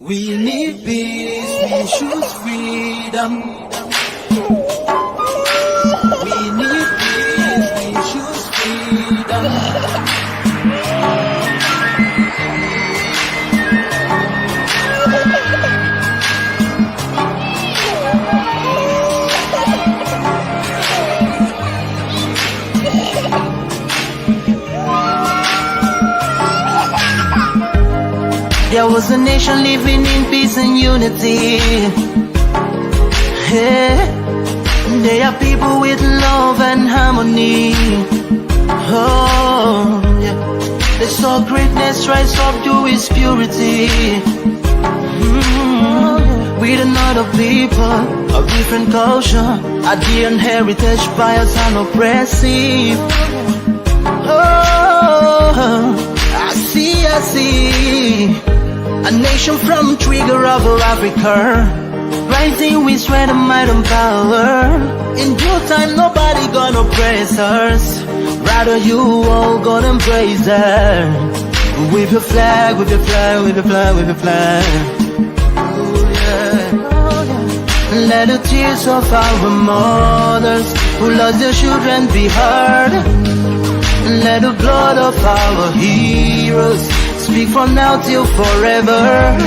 We need peace, we choose freedom. We need peace, we choose freedom. There was a nation living in peace and unity. Yeah. They are people with love and harmony. Oh, yeah. They saw greatness rise up to its purity. With another people of different culture, idea and heritage, bias and oppressive. Oh, I see. A nation from trigger of Africa, rising with strength and might and power. In due time, nobody gonna praise us. Rather, you all gonna embrace her. With your flag, with your flag, with your flag, with your flag. Oh, yeah. Let the tears of our mothers who lost their children be heard. Let the blood of our heroes speak from now till forever.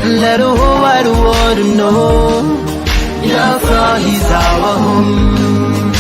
Let the whole wide world know Biafra is our home.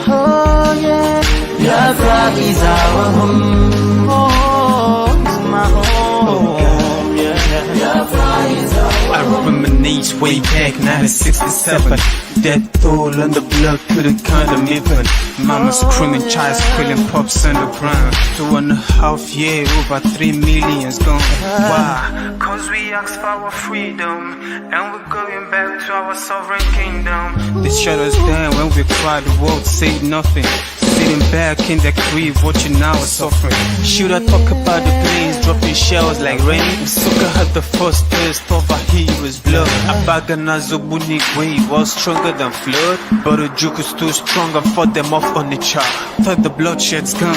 Oh yeah, Biafra is our home. Oh, it's my home. Yeah, Biafra is our home. I reminisce way back 1967. Death toll and the blood couldn't count them even. Mama screaming, child squealing, pops on the ground. 2.5 years, over 3 million's gone. Why? Cause we asked for our freedom, and we're going back to our sovereign kingdom. They shut us down when we cried, the world said nothing. Sitting back in the crib, watching our suffering. Should I talk about the planes dropping shells like rain? Suka had the first taste of a hero's blood. Abagana Zobuni wave was stronger than flood, but the juke is too strong and fought them off on the chart. Thought the bloodshed's gone,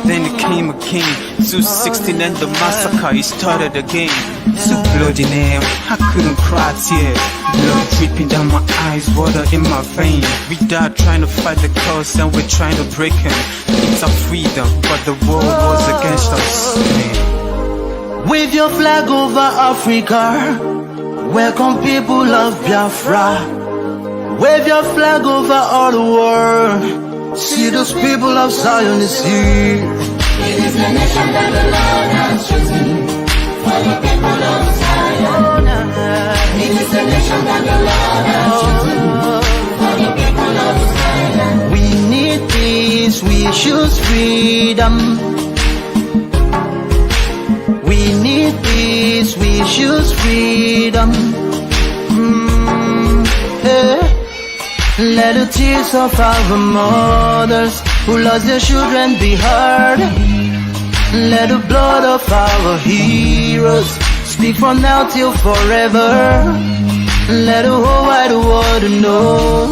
then it came again. 216 and the massacre, it started again. So bloody name, I couldn't cry tears. Blood dripping down my eyes, water in my veins. We died trying to fight the cause and we're trying to break him. It's our freedom, but the world was against us. Wave your flag over Africa. Welcome people of Biafra. Wave your flag over all the world. See those people of Zion is here. It is the nation that the Lord has chosen for the people of Zion. It is the nation that the Lord has chosen for the people of Zion. We need peace, we choose freedom. We need peace, we choose freedom. Yeah. Let the tears of our mothers who lost their children be heard. Let the blood of our heroes speak from now till forever. Let the whole wide world know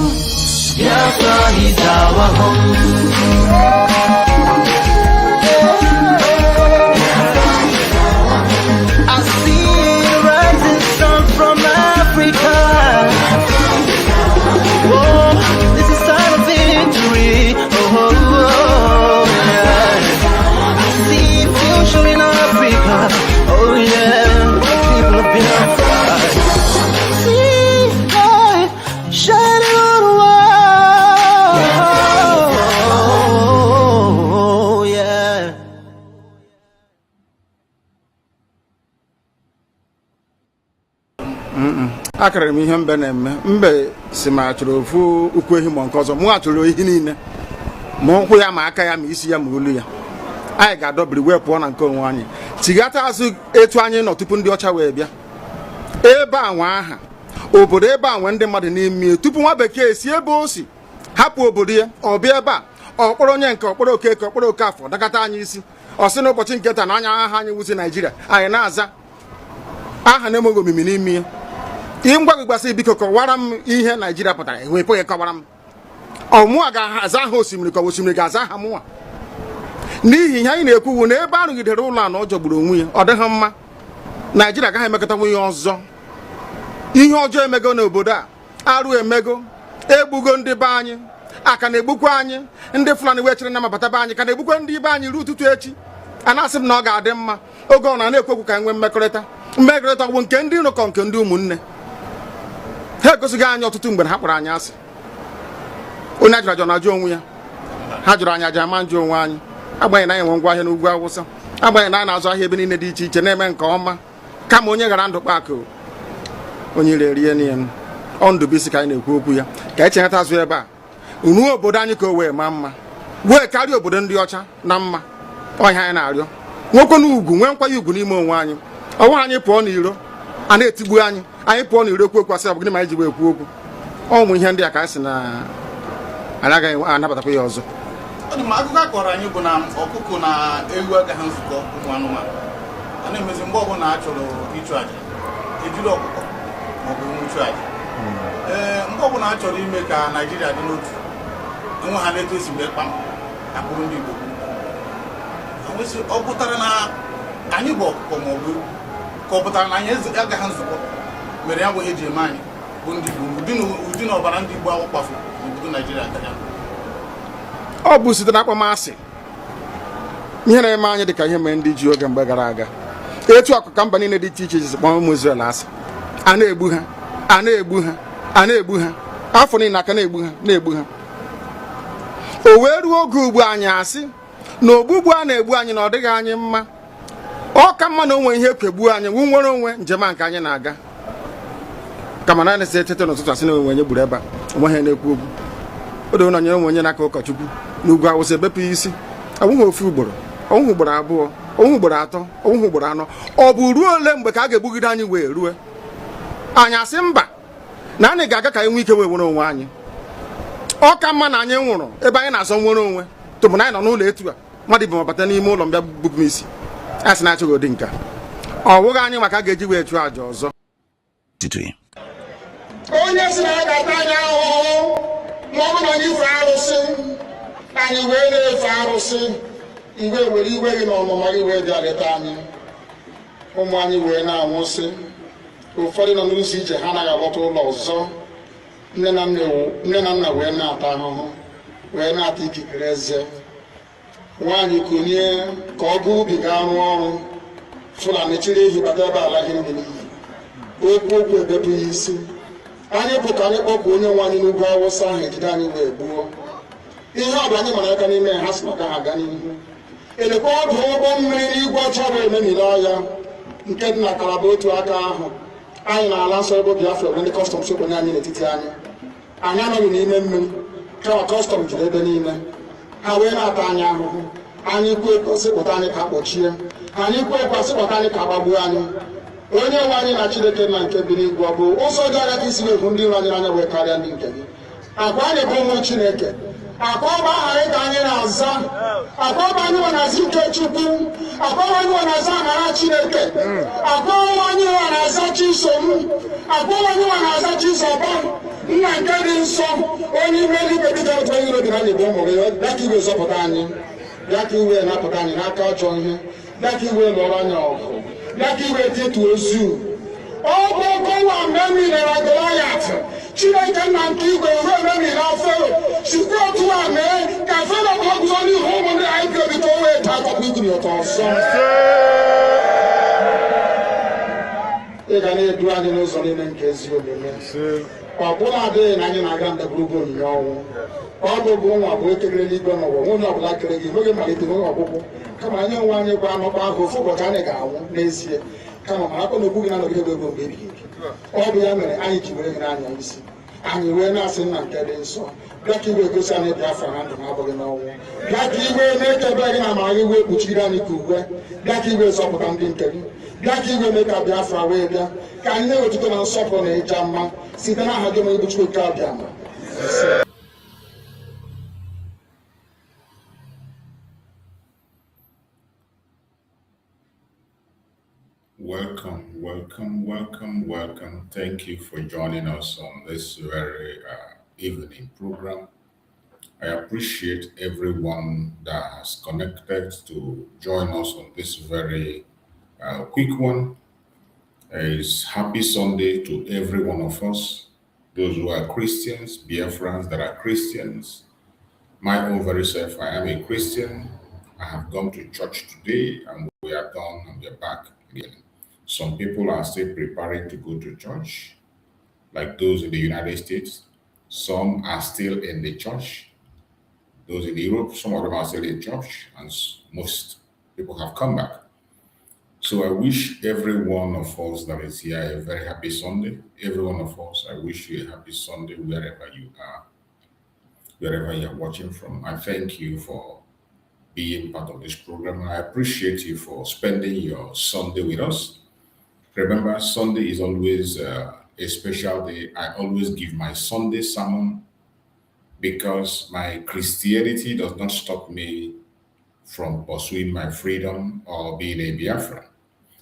Biafra is our home. I see the rising sun from Africa. Oh, this is sign of victory. Oh, yeah. I see future in Africa. Oh, yeah. People of Biafra. See light shining on the world. Oh, yeah. Akara m ihe mbe na-eme mbe si ma achọrọ ofu ukwu ehi ma nke ọzọ mụ achọrọ ehi niile ma ụkwụ ya ma aka ya ma isi ya ma olu ya anyị ga-adọbiri wee pụọ na nke onwe anyị tigata azụ etu anyị nọ tupu ndị ọcha wee bịa ebe a nwa aha obodo ebe a nwe ndị mmadụ n'ime tupu nwa bekee si ebe o si hapụ obodo ya ọ bịa ebe a ọkpọrọ onye nke ọkpọrọ okeke ọkpọrọ okafọ dakata anyị isi ọ sị n'ụbọchị nke taa na anya aha anyị wuzi Naijiria anyị na-aza aha na-enweghị omimi n'ime ya ngwa gị gbasị biko kọwara m ihe Naijiria pụtara enwepụghị kọwara m ọmụa ga-aza aha osimiri ka osimiri ga-aza aha mụnwa n'ihi ihe anyị na-ekwuwu na ebe arụgidere ụlọ a na ọ jọgburu onwe ya ọ dịghị mma Nigeria agaghị emekọtanwu ihe ọzọ. Ihe ọjọọ emego n'obodo a, arụ emego, egbugo ndị be anyị, aka na-egbukwa anyị, ndị Fulani wee chere na mabata be anyị ka na-egbukwa ndị be anyị ruo ụtụtụ echi. A na-asị m na ọ ga-adị mma oge ọ na-ekwu ka nwee mmekọrịta bụ nke ndị nnọkọ nke ndị ụmụnne. Ha egosighị anyị ọtụtụ mgbe ha kpọrọ anyị asị. Onye ajụrụ ajụ na-ajụ onwe ya, ha jụrụ anyị aja ama njụ onwe anyị, agbanyeghị na anyị nwe ngwa ahịa n'ugwu Awụsa, agbanyeghị na anyị na-azụ ahịa ebe niile dị iche iche na-eme nke ọma, kama onye gara ndụ kpakụ onye ire rie n'ihe ọ Ndụbụisi ka anyị na-ekwu okwu ya, ka echehata azụ ebe a ruo obodo anyị ka o wee maa mma, wee karịa obodo ndị ọcha na mma. Ọhịa anyị na-arịọ nwekwe n'ugwu, nwee nkwanye ugwu n'ime onwe anyị. Ọnwa anyị pụọ n'iro a na-etigbu anyị, anyị pụọ n'iro ekwu okwu asị ọ bụ gịnị ma anyị ji wee ekwu okwu. Ụmụ ihe ndị a ka anyị sị na anyị agaghị anabatakwa ya ọzọ. Akụkọ a kọrọ anyị bụ na ọkụkọ na ewu agaghị nzukọ ụmụ anụmanụ. A na-emezi mgbe ọbụla a chọrọ ịchụ aja ejiri ọkụkọ maọbụ ewu chụọ aja. Mgbe ọbụla a chọrọ ime ka Naijiria dị n'otu, enwe ha na-eto esi wee kpam akpụrụ ndị Igbo. Ọ pụtara na anyị bụ ọkụkọ maọbụ ewu, ka ọ pụtara na anyị agaghị nzukọ mere ya bụ ihe eji eme anyị bụ ndị Igbo, ụdị na ọbara ndị Igbo ahụ kpafu n'obodo Naijiria karịa. Ọ bụ site na akpọmasị ihe na-eme anyị dị ka ihe mere ndị ji oge mgbe gara aga. Etu akụ ka mba niile dị iche iche ji kpọọ ụmụ Izrel asị, a na-egbu ha, a na-egbu ha, a na-egbu ha, afọ niile aka na-egbu ha. O wee ruo oge ugbu anyị asị na ogbugbu a na-egbu anyị na ọ dịghị anyị mma. Ọ ka mma na onwe ihe kwegbuo anyị wu nwere onwe njem a nke anyị na-aga, kama na na-esi etete n'ụtụtụ asị na onwe onye gburu ebe a onwe ha na-ekwu okwu. O doo na onye onwe onye n'aka ụkọchukwu n'ugwu Awụsa ebepụ isi, ọnwụghị ofu ugboro, ọnwụghị ugboro abụọ, ọnwụghị ugboro atọ, ọnwụghị ugboro anọ. Ọ bụ ruo ole mgbe ka a ga-egbugide anyị wee rue anyị asị mba na anyị ga-aga ka anyị nwee ike wee nwere onwe anyị? Ọ ka mma na anyị nwụrụ ebe anyị na-azọ nwere onwe tụbụ na anyị nọ n'ụlọ etu a mmadụ ibe mabata n'ime ụlọ mbịa gbupụ m isi. A sị na achọghị ụdị nka ọ bụghị anyị maka a ga-eji wee chụọ àjà ọzọ. Onye si na ya ga-ata anyị ahụhụ ma ọ bụ na anyị fe arụsị, anyị wee na-efe arụsị, mgbe were iwe gị na ọmụma gị wee bịa leta anyị, ụmụ anyị wee na-anwụsị. Ụfọdụ nọ n'ụzọ ije ha anaghị alọta ụlọ ọzọ. Nne na nna wee na-ata ahụhụ, wee na-ata ikikere eze. Nwaanyị konye ka ọ gaa ubi gaa rụọ ọrụ, Fulani chiri ehi bata ebe ala gị n'iyi, okwu ebepụ ya isi. Anyị bụ ka anyị kpọpụ onye nwe anyị n'ugwu Awụsa ahụ ejide anyị wee gbuo. Ihe ọ bụ anyị mara aka n'ime ha si maka ha aga n'ihu. Elekwa ọdụ ụgbọ mmiri n'igwe ọcha bụ ememiri ọhịa nke dị na Kalaba otu aka ahụ. Anyị na-ala nsọ ebe Biafra bụ ndị kọstọm sokwenye anyị n'etiti anyị. Anyị anọghị n'ime mmiri kama kọstọm juru ebe niile. Ha wee na-ata anyị ahụhụ. Anyị kwuo ekosịpụta anyị ka kpọchie, anyị kwuo ekosịpụta anyị ka gbagbuo anyị. Onye nwe anyị na Chineke na nke bi n'igwe ọ bụ ụzọ dị anya ka isi na-ekwu ndị iro anyị n'anya wee karịa ndị nke gị. Akwa anyị bụ ụmụ Chineke, akwa ọba aha anyị ka anyị na-aza, akwa ọba anyị nwe na-aza ike Chukwu, akwa ọba anyị nwe na-aza amara Chineke, akwa ọba anyị nwe na-aza Chisom, akwa ọba anyị nwe na-aza Chizoba, nna nke dị nsọ, onye ime eluigwe dịka otu onye iro dị na anyị bụ ụmụ gị. Bịa ka iwe zọpụta anyị, bịa ka iwe napụta anyị n'aka ajọ ihe, bịa ka iwe lụọrọ anyị ọgụ, bịa ka iwe dịtụ ozu. Ọ bụ ọkọwa mgbe emilere Goliath, Chineke nna nke igwe ruo ememiri Fero, sikwa otu a mee ka Fero ka guzo n'ihu ụmụ ndị anyị ga-ebi ka o wee taa akọkọ igiri ụtọ ọzọ. Ị ga na-edu anyị n'ụzọ niile nke ezi omume. Ọ bụla adịghị na anyị na-aga ndagwurugwu onyinye ọnwụ. Ọ bụ nwa bụ ekele n'igwe n'ụwa, nwunye ọbụla kere gị nweghị mmalite nweghị ọgwụgwụ, kama anyị onwe anyị gwa anọkwa ahụ ofu ụbọchị anyị ga-anwụ n'ezie, kama ma akọ na ogbu gị na nọgide ego mgbe ebighị ebi. Ọ bụ ya mere anyị ji were gị n'anya isi, anyị wee na-asị nna nke dị nsọ, bịa ka iwe gosi anyị Biafra na ndụ na-abụghị n'ọnwụ, bịa ka iwe mee ka ebe gị na amara gị wee kpuchiri anyị ka uwe, bịa ka iwe zọpụta ndị nke gị, bịa ka iwe mee ka Biafra wee bịa, ka anyị na-ewetụta na nsọpụrụ na ịja mma site n'aha gị onye bụ Chukwu nke abịa ma. Welcome. Thank you for joining us on this very evening program. I appreciate everyone that has connected to join us on this very quick one. It's happy Sunday to every one of us, those who are Christians, Biafrans that are Christians. My own very self, I am a Christian. I have gone to church today and we are done and we are back again. Some people are still preparing to go to church, like those in the United States. Some are still in the church. Those in Europe, some of them are still in church, and most people have come back. So I wish every one of us that is here a very happy Sunday. Every one of us, I wish you a happy Sunday wherever you are, wherever you're watching from. I thank you for being part of this program. I appreciate you for spending your Sunday with us. Remember, Sunday is always a special day. I always give my Sunday sermon because my Christianity does not stop me from pursuing my freedom or being a Biafran.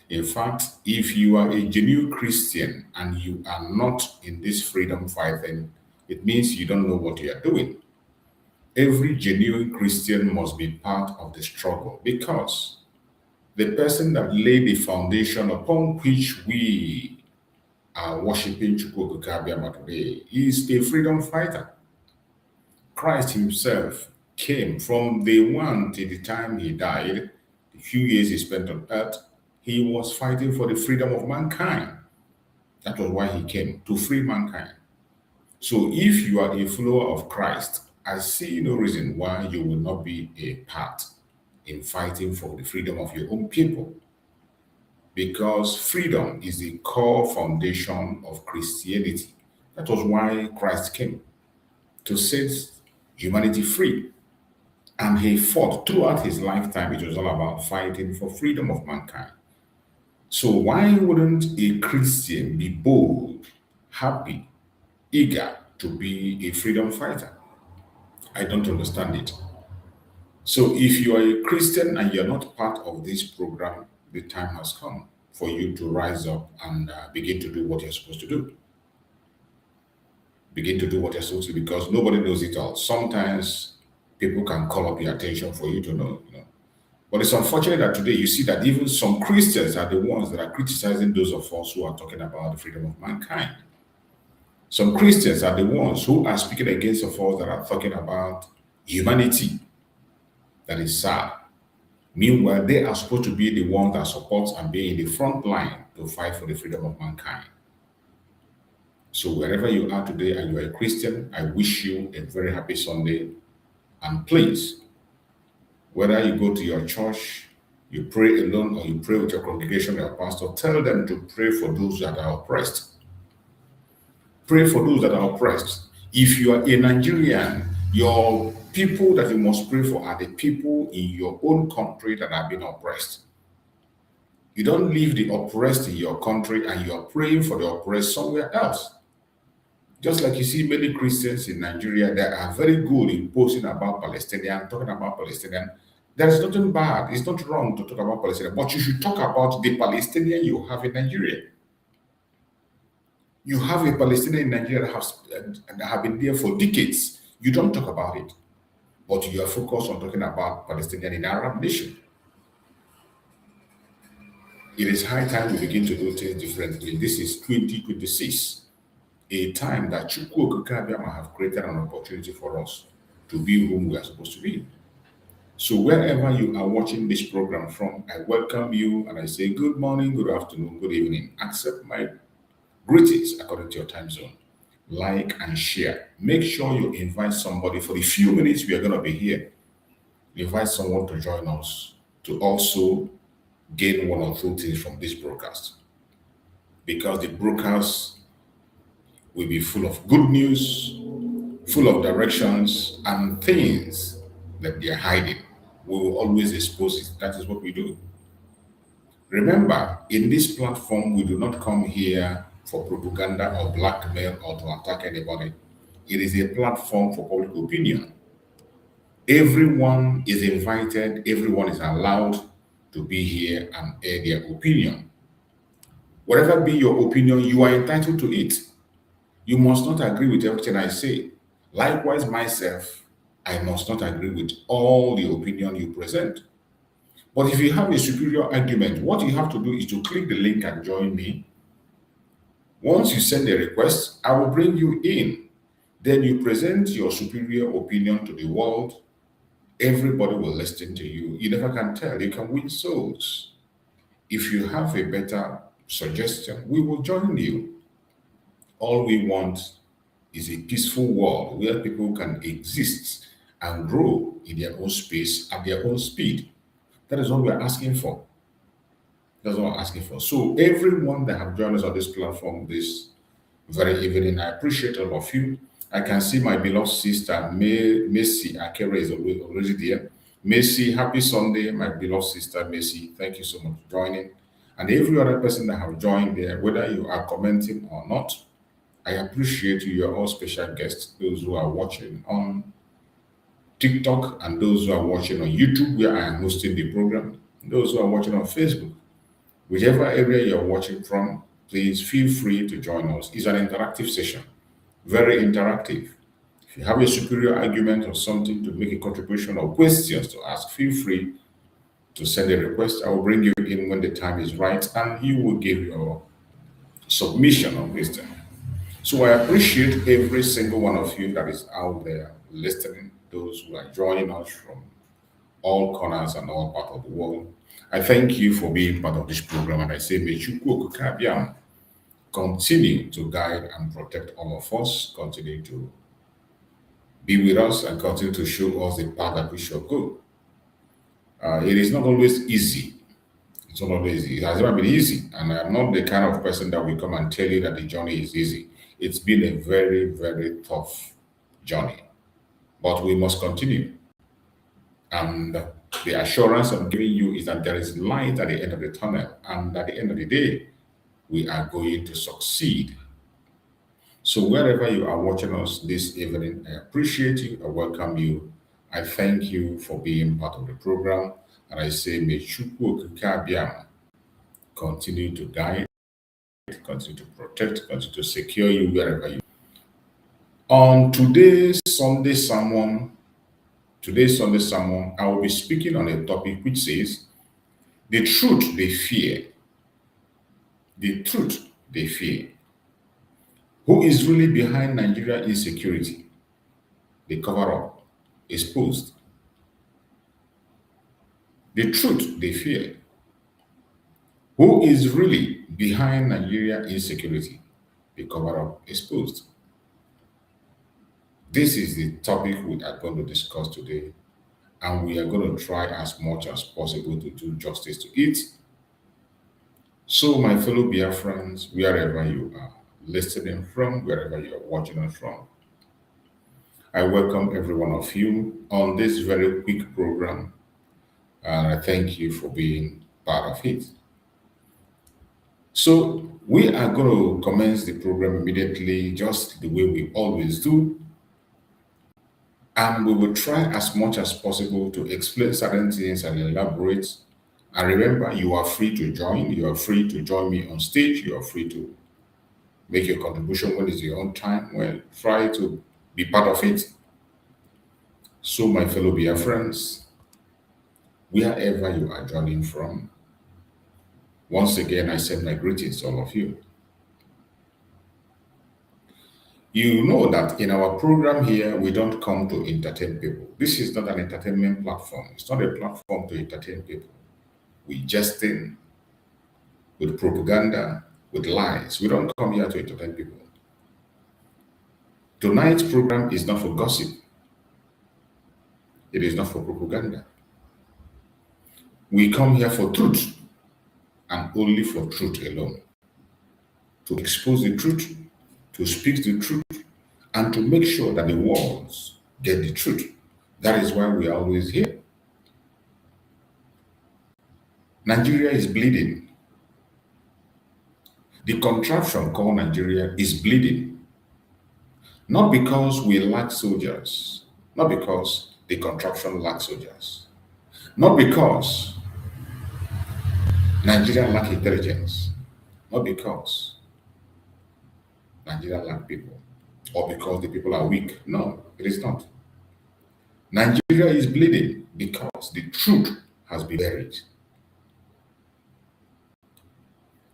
In fact, if you are a genuine Christian and you are not in this freedom fighting, it means you don't know what you are doing. Every genuine Christian must be part of the struggle because the person that laid the foundation upon which we are worshiping Chukwuka today is a freedom fighter. Christ himself came from day one till the time he died, the few years he spent on earth. He was fighting for the freedom of mankind. That was why he came, to free mankind. So if you are a follower of Christ, I see no reason why you will not be a part in fighting for the freedom of your own people. Because freedom is the core foundation of Christianity. That was why Christ came, to set humanity free. And he fought throughout his lifetime. It was all about fighting for freedom of mankind. So why wouldn't a Christian be bold, happy, eager to be a freedom fighter? I don't understand it. So if you are a Christian and you're not part of this program, the time has come for you to rise up and begin to do what you're supposed to do. Begin to do what you're supposed to do because nobody knows it all. Sometimes people can call up your attention for you to know. But it's unfortunate that today you see that even some Christians are the ones that are criticizing those of us who are talking about the freedom of mankind. Some Christians are the ones who are speaking against of us that are talking about humanity. That is sad. Meanwhile, they are supposed to be the ones that support and be in the front line to fight for the freedom of mankind. So wherever you are today and you are a Christian, I wish you a very happy Sunday. And please, whether you go to your church, you pray alone, or you pray with your congregation or your pastor, tell them to pray for those that are oppressed. Pray for those that are oppressed. If you are a Nigerian, your people that you must pray for are the people in your own country that have been oppressed. You don't leave the oppressed in your country and you are praying for the oppressed somewhere else. Just like you see many Christians in Nigeria that are very good in posting about Palestinian, talking about Palestinian. There is nothing bad. It's not wrong to talk about Palestinian, but you should talk about the Palestinian you have in Nigeria. You have a Palestinian in Nigeria that have been there for decades. You don't talk about it, but you are focused on talking about Palestinian in Arab nation. It is high time we begin to do things differently. This is 2026. A time that Chukwuka have created an opportunity for us to be whom we are supposed to be. So wherever you are watching this program from, I welcome you and I say good morning, good afternoon, good evening. Accept my greetings according to your time zone. Like and share. Make sure you invite somebody for the few minutes we are going to be here. Invite someone to join us to also gain one or two things from this broadcast. Because the broadcast will be full of good news, full of directions and things that they are hiding. We will always expose it. That is what we do. Remember, in this platform, we do not come here for propaganda or blackmail or to attack anybody. It is a platform for public opinion. Everyone is invited, everyone is allowed to be here and air their opinion. Whatever be your opinion, you are entitled to it. You must not agree with everything I say. Likewise, myself, I must not agree with all the opinion you present. But if you have a superior argument, what you have to do is to click the link and join me Once you send a request, I will bring you in. Then you present your superior opinion to the world. Everybody will listen to you. You never can tell. You can win souls. If you have a better suggestion, we will join you. All we want is a peaceful world where people can exist and grow in their own space at their own speed. That is what we are asking for. That's what I'm asking for. So everyone that have joined us on this platform this very evening, I appreciate all of you. I can see my beloved sister Macy Akere is already there. Macy, happy Sunday, my beloved sister Macy. Thank you so much for joining. And every other person that have joined there, whether you are commenting or not, I appreciate you. You're all special guests. Those who are watching on TikTok and those who are watching on YouTube, where I am hosting the program, those who are watching on Facebook. Whichever area you're watching from, please feel free to join us. It's an interactive session, very interactive. If you have a superior argument or something to make a contribution or questions to ask, feel free to send a request. I will bring you in when the time is right and you will give your submission of wisdom. So I appreciate every single one of you that is out there listening, those who are joining us from all corners and all parts of the world. I thank you for being part of this program, and I say, may Chukwu Okike continue to guide and protect all of us, continue to be with us, and continue to show us the path that we should go. It is not always easy. It's not always easy. It has never been easy, and I'm not the kind of person that will come and tell you that the journey is easy. It's been a very, very tough journey, but we must continue. And the assurance I'm giving you is that there is light at the end of the tunnel, and at the end of the day, we are going to succeed. So wherever you are watching us this evening, I appreciate you, I welcome you, I thank you for being part of the program, and I say, may Chukwu Okike continue to guide, continue to protect, continue to secure you wherever you are. On today's Sunday sermon, I will be speaking on a topic which says, the truth they fear. The truth they fear. Who is really behind Nigeria insecurity? The cover up, exposed. The truth they fear. Who is really behind Nigeria insecurity? The cover up, exposed. This is the topic we are going to discuss today, and we are going to try as much as possible to do justice to it. So, my fellow Biafrans, wherever you are listening from, wherever you are watching us from, I welcome every one of you on this very quick program, and I thank you for being part of it. So, we are going to commence the program immediately, just the way we always do. And we will try as much as possible to explain certain things and elaborate. And remember, you are free to join. You are free to join me on stage. You are free to make your contribution when it's your own time. Well, try to be part of it. So, my fellow Biafrans, wherever you are joining from, once again, I send my greetings to all of you. You know that in our program here, we don't come to entertain people. This is not an entertainment platform. It's not a platform to entertain people. We jest in with propaganda, with lies. We don't come here to entertain people. Tonight's program is not for gossip. It is not for propaganda. We come here for truth, and only for truth alone. To expose the truth, to speak the truth, and to make sure that the world get the truth. That is why we are always here. Nigeria is bleeding. The contraption called Nigeria is bleeding. Not because we lack soldiers, not because the contraption lacks soldiers, not because Nigeria lack intelligence, not because Nigeria lack people, or because the people are weak. No, it is not. Nigeria is bleeding because the truth has been buried.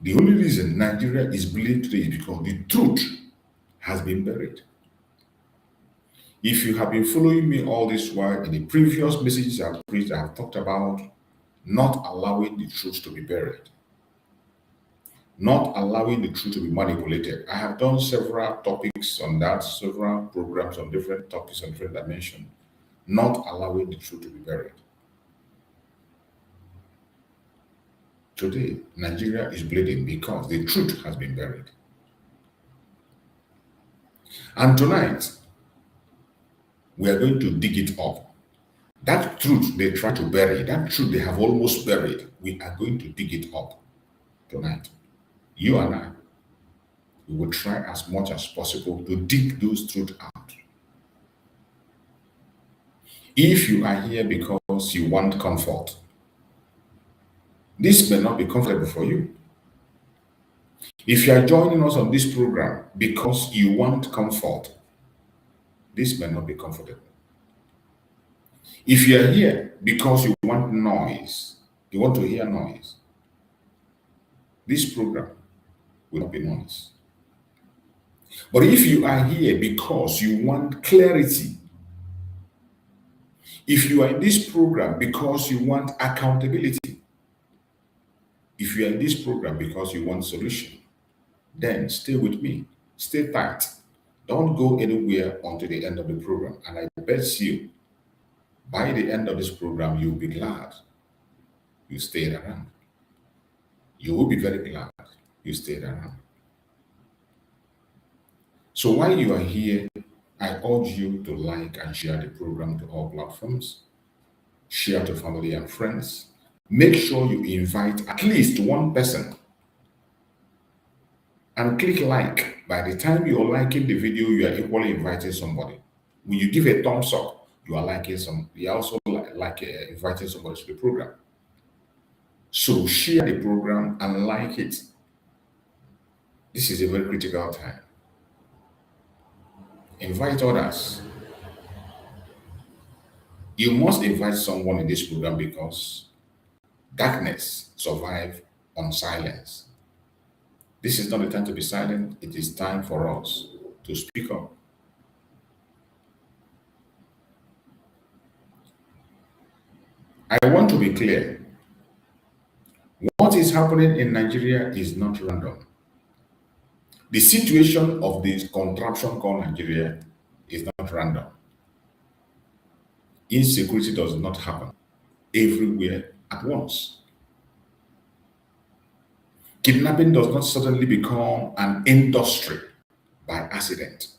The only reason Nigeria is bleeding today is because the truth has been buried. If you have been following me all this while, in the previous messages I've preached, I've talked about not allowing the truth to be buried, not allowing the truth to be manipulated. I have done several topics on that, several programs on different topics and different dimensions, not allowing the truth to be buried. Today, Nigeria is bleeding because the truth has been buried. And tonight, we are going to dig it up. That truth they try to bury, that truth they have almost buried, we are going to dig it up tonight. You and I, we will try as much as possible to dig those truths out. If you are here because you want comfort, this may not be comfortable for you. If you are joining us on this program because you want comfort, this may not be comfortable. If you are here because you want noise, you want to hear noise, this program will not be noise. But if you are here because you want clarity, if you are in this program because you want accountability, if you are in this program because you want solution, then stay with me. Stay tight. Don't go anywhere until the end of the program. And I bet you, by the end of this program, you'll be glad you stayed around. You will be very glad you stayed around. So while you are here, I urge you to like and share the program to all platforms. Share to family and friends. Make sure you invite at least one person and click like. By the time you're liking the video, you are equally inviting somebody. When you give a thumbs up, you are liking some. You are also inviting somebody to the program. So share the program and like it. This is a very critical time. Invite others. You must invite someone in this program because darkness survives on silence. This is not the time to be silent. It is time for us to speak up. I want to be clear. What is happening in Nigeria is not random. The situation of this contraption called Nigeria is not random. Insecurity does not happen everywhere at once. Kidnapping does not suddenly become an industry by accident.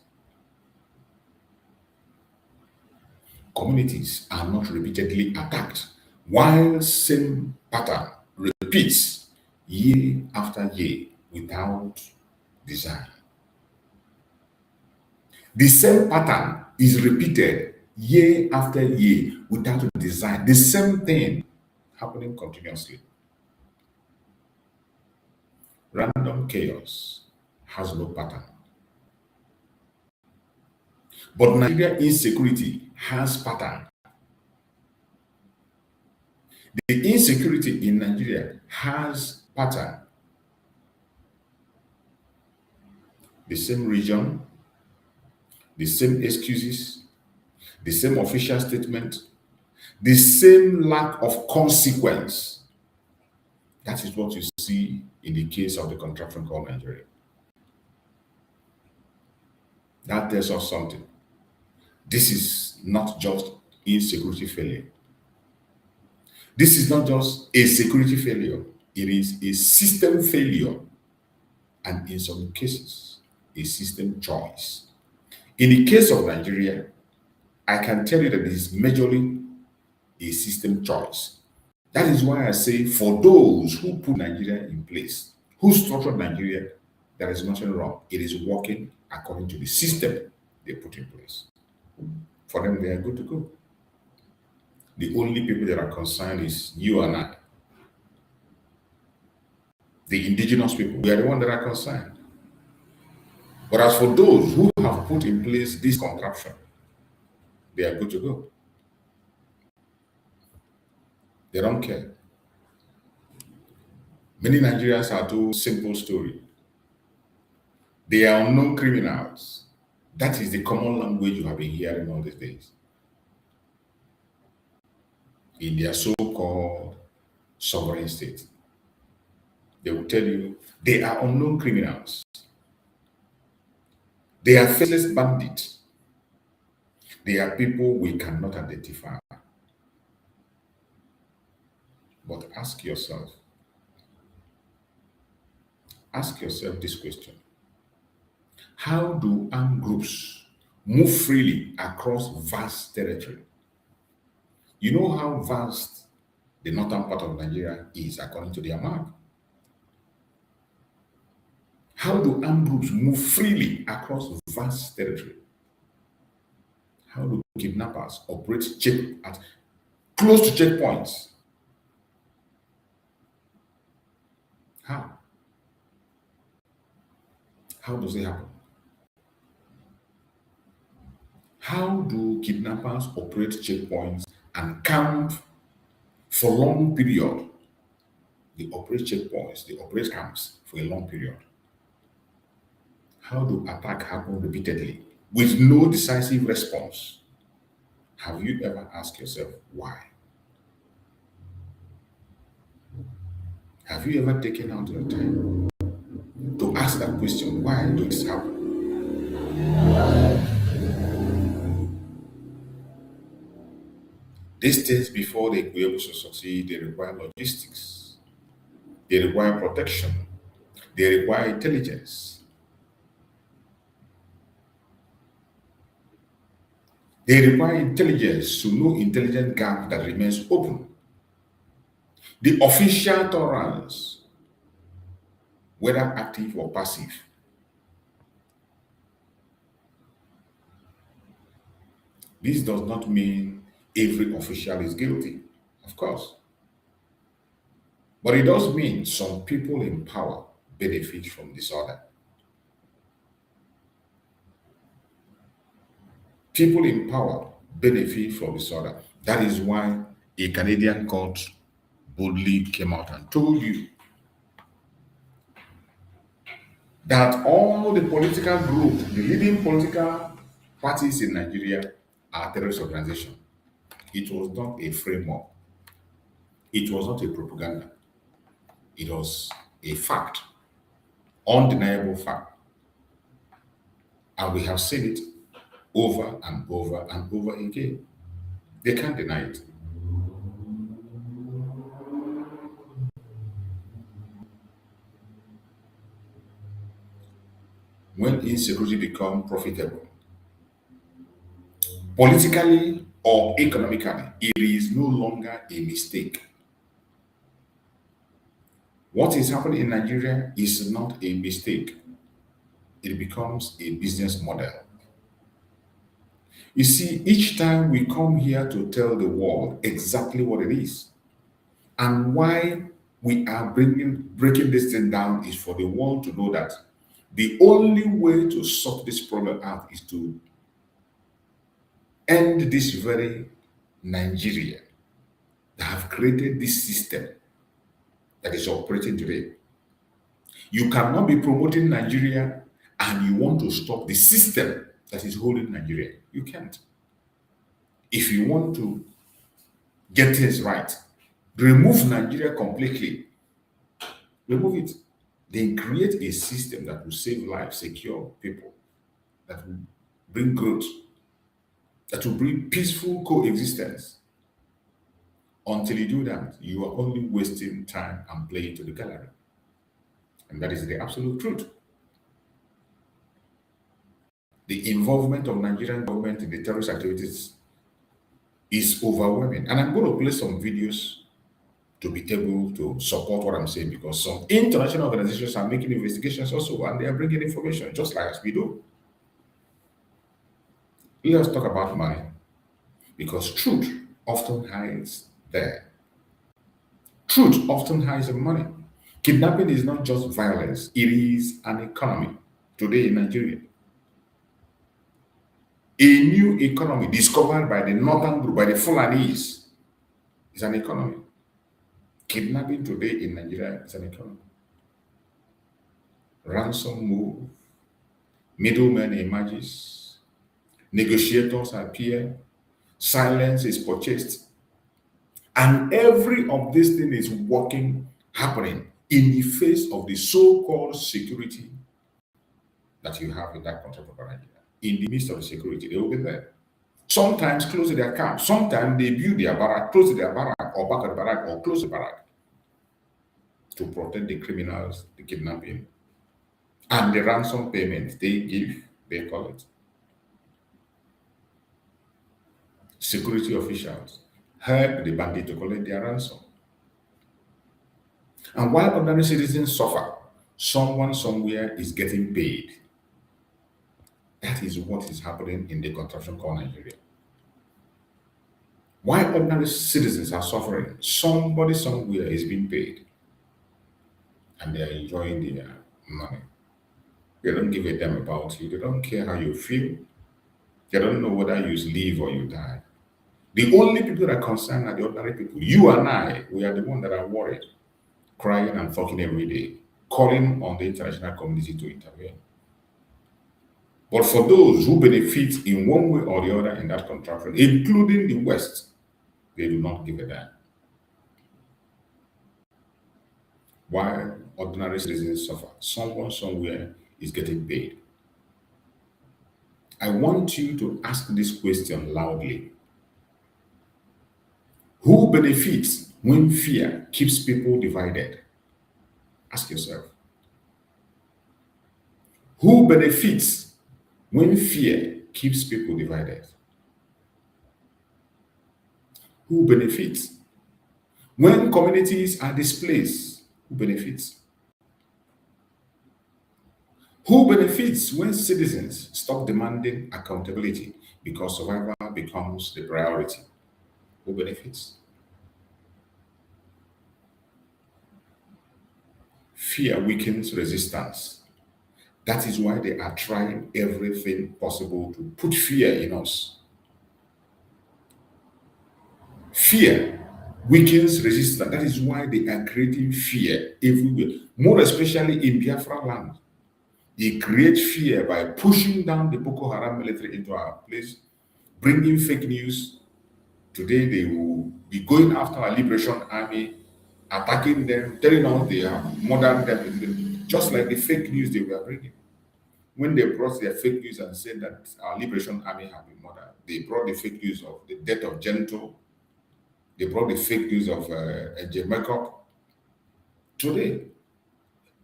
Communities are not repeatedly attacked, while same pattern repeats year after year without design. The same pattern is repeated year after year without design. The same thing happening continuously. Random chaos has no pattern. But Nigeria insecurity has pattern. The insecurity in Nigeria has pattern. The same region, the same excuses, the same official statement, the same lack of consequence. That is what you see in the case of the contraption called Nigeria. That tells us something. This is not just insecurity failure. This is not just a security failure. It is a system failure. And in some cases, a system choice. In the case of Nigeria, I can tell you that it is majorly a system choice. That is why I say for those who put Nigeria in place, who structured Nigeria, there is nothing wrong. It is working according to the system they put in place. For them, they are good to go. The only people that are concerned is you and I. The indigenous people, we are the ones that are concerned. But as for those who have put in place this contraption, they are good to go. They don't care. Many Nigerians are told simple story. They are unknown criminals. That is the common language you have been hearing all these days. In their so-called sovereign state, they will tell you they are unknown criminals. They are faceless bandits. They are people we cannot identify. But ask yourself this question. How do armed groups move freely across vast territory? You know how vast the northern part of Nigeria is according to their map. How do armed groups move freely across vast territory? How do kidnappers operate at close to checkpoints? How? How does it happen? How do kidnappers operate checkpoints and camp for long period? They operate checkpoints, they operate camps for a long period. How do attacks happen repeatedly with no decisive response? Have you ever asked yourself why? Have you ever taken out your time to ask that question? Why does this happen? These things, before they be able to succeed, they require logistics, they require protection, they require intelligence. They require intelligence to know intelligent gap that remains open. The official tolerance, whether active or passive. This does not mean every official is guilty, of course. But it does mean some people in power benefit from disorder. People in power benefit from disorder. That is why a Canadian court boldly came out and told you that all the political groups, the leading political parties in Nigeria are terrorist organizations. It was not a framework. It was not a propaganda. It was a fact, undeniable fact. And we have seen it over and over and over again. They can't deny it. When insecurity becomes profitable, politically or economically, it is no longer a mistake. What is happening in Nigeria is not a mistake. It becomes a business model. You see, each time we come here to tell the world exactly what it is and why we are breaking this thing down is for the world to know that the only way to sort this problem out is to end this very Nigeria that have created this system that is operating today. You cannot be promoting Nigeria and you want to stop the system that is holding Nigeria. You can't. If you want to get things right, remove Nigeria completely. Remove it. Then create a system that will save lives, secure people, that will bring growth, that will bring peaceful coexistence. Until you do that, you are only wasting time and playing to the gallery. And that is the absolute truth. The involvement of Nigerian government in the terrorist activities is overwhelming. And I'm going to play some videos to be able to support what I'm saying, because some international organizations are making investigations also, and they are bringing information just like as we do. Let's talk about money, because truth often hides there. Truth often hides in money. Kidnapping is not just violence, it is an economy today in Nigeria. A new economy discovered by the northern group, by the Fulanis, is an economy. Kidnapping today in Nigeria is an economy. Ransom move, middleman emerges, negotiators appear, silence is purchased, and every of these things is happening in the face of the so-called security that you have in that country of Nigeria. In the midst of the security, they will be there. Sometimes close their camp. Sometimes they build their barrack, close their barrack, or back at the barrack, or close the barrack to protect the criminals, the kidnapping, and the ransom payments they give, they call it. Security officials help the bandit to collect their ransom. And while ordinary citizens suffer, someone somewhere is getting paid. That is what is happening in the contraption called Nigeria. While ordinary citizens are suffering, somebody somewhere is being paid. And they are enjoying their money. They don't give a damn about you. They don't care how you feel. They don't know whether you live or you die. The only people that are concerned are the ordinary people. You and I, we are the ones that are worried, crying and talking every day, calling on the international community to intervene. But for those who benefit in one way or the other in that contraption, including the West, they do not give a damn. While ordinary citizens suffer, someone somewhere is getting paid. I want you to ask this question loudly. Who benefits when fear keeps people divided? Ask yourself. Who benefits when fear keeps people divided? Who benefits? When communities are displaced, who benefits? Who benefits when citizens stop demanding accountability because survival becomes the priority? Who benefits? Fear weakens resistance. That is why they are trying everything possible to put fear in us. Fear weakens resistance. That is why they are creating fear everywhere, more especially in Biafra land. They create fear by pushing down the Boko Haram military into our place, bringing fake news. Today they will be going after our liberation army, attacking them, telling us they are murdering them, just like the fake news they were bringing. When they brought their fake news and said that our liberation army have been murdered, they brought the fake news of the death of Gento. They brought the fake news of Angel Makeup. Today,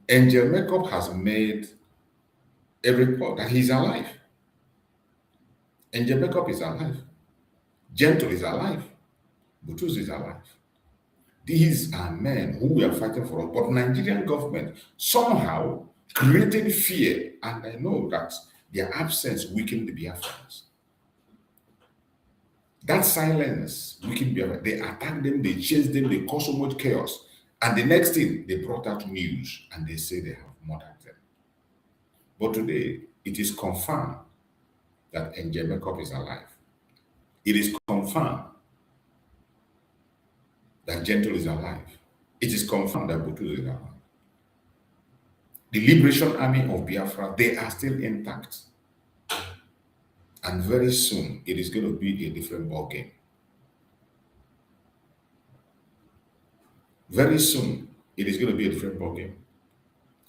Angel Makeup has made a report that he's alive. Angel Makeup is alive. Gentle is alive. Butus is alive. These are men who we are fighting for us. But Nigerian government somehow created fear, and I know that their absence weakened the Biafrans. That silence weakened Biafra. They attacked them, they chased them, they caused so much chaos. And the next thing, they brought out news and they say they have murdered them. But today, it is confirmed that Angel Makeup is alive. It is confirmed that Gentle is alive. It is confirmed that Butu is alive. The Liberation Army of Biafra, they are still intact. And very soon, it is going to be a different ballgame. Very soon, it is going to be a different ballgame.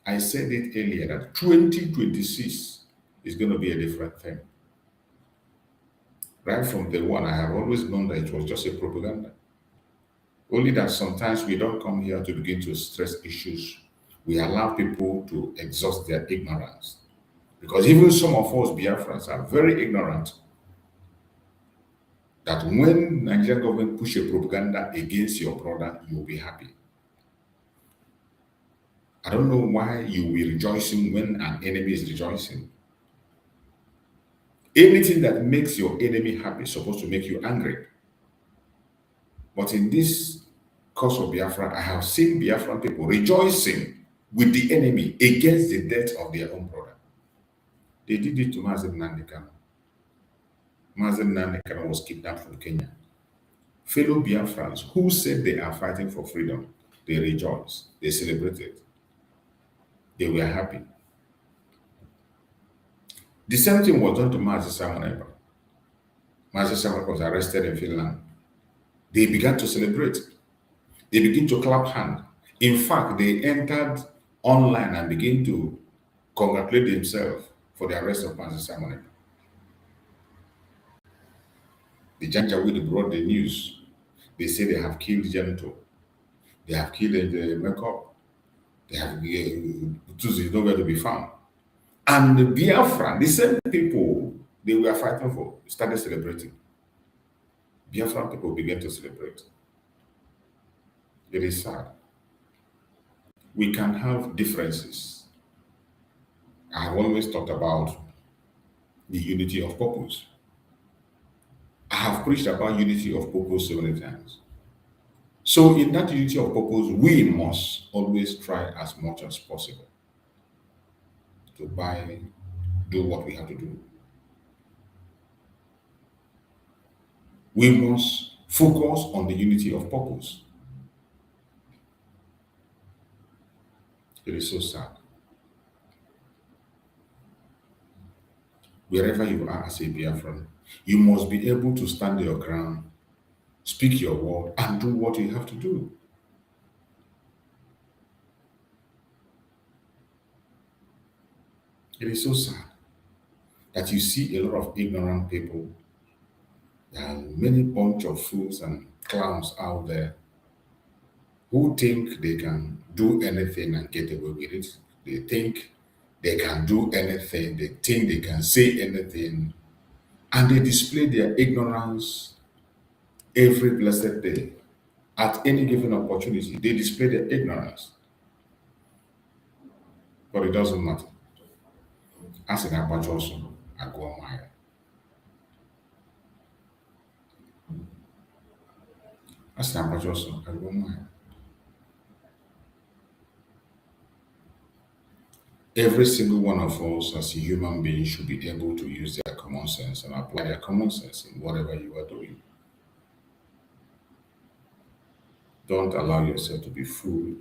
I said it earlier that 2026 is going to be a different thing. Right from day one, I have always known that it was just a propaganda. Only that sometimes we don't come here to begin to stress issues. We allow people to exhaust their ignorance. Because even some of us Biafrans are very ignorant that when Nigerian government push a propaganda against your brother, you will be happy. I don't know why you will be rejoicing when an enemy is rejoicing. Anything that makes your enemy happy is supposed to make you angry. But in this course of Biafra, I have seen Biafran people rejoicing with the enemy against the death of their own brother. They did it to Mazen Nnamdi Kanu. Mazen Nnamdi Kanu was kidnapped from Kenya. Fellow Biafrans who said they are fighting for freedom they rejoiced, they celebrated, they were happy. The same thing was done to Mazi Simon Ekpa. Mazi Simon was arrested in Finland. They began to celebrate. They began to clap hands. In fact, they entered online and began to congratulate themselves for the arrest of Mazi Simon Ekpa. The Janjaweed brought the news. They say they have killed Janto. They have killed the Makeup. They have Tuzi is nowhere to be found. And the Biafra, the same people they were fighting for, started celebrating. Biafra people began to celebrate. It is sad. We can have differences. I have always talked about the unity of purpose. I have preached about unity of purpose so many times. So in that unity of purpose, we must always try as much as possible to do what we have to do. We must focus on the unity of purpose. It is so sad. Wherever you are as a Biafran, you must be able to stand your ground, speak your word, and do what you have to do. It is so sad that you see a lot of ignorant people and many bunch of fools and clowns out there who think they can do anything and get away with it. They think they can do anything. They think they can say anything. And they display their ignorance every blessed day. At any given opportunity, they display their ignorance. But it doesn't matter. As in Abacha also, I go on my As in Abacha also, I go on my Every single one of us as a human being should be able to use their common sense and apply their common sense in whatever you are doing. Don't allow yourself to be fooled.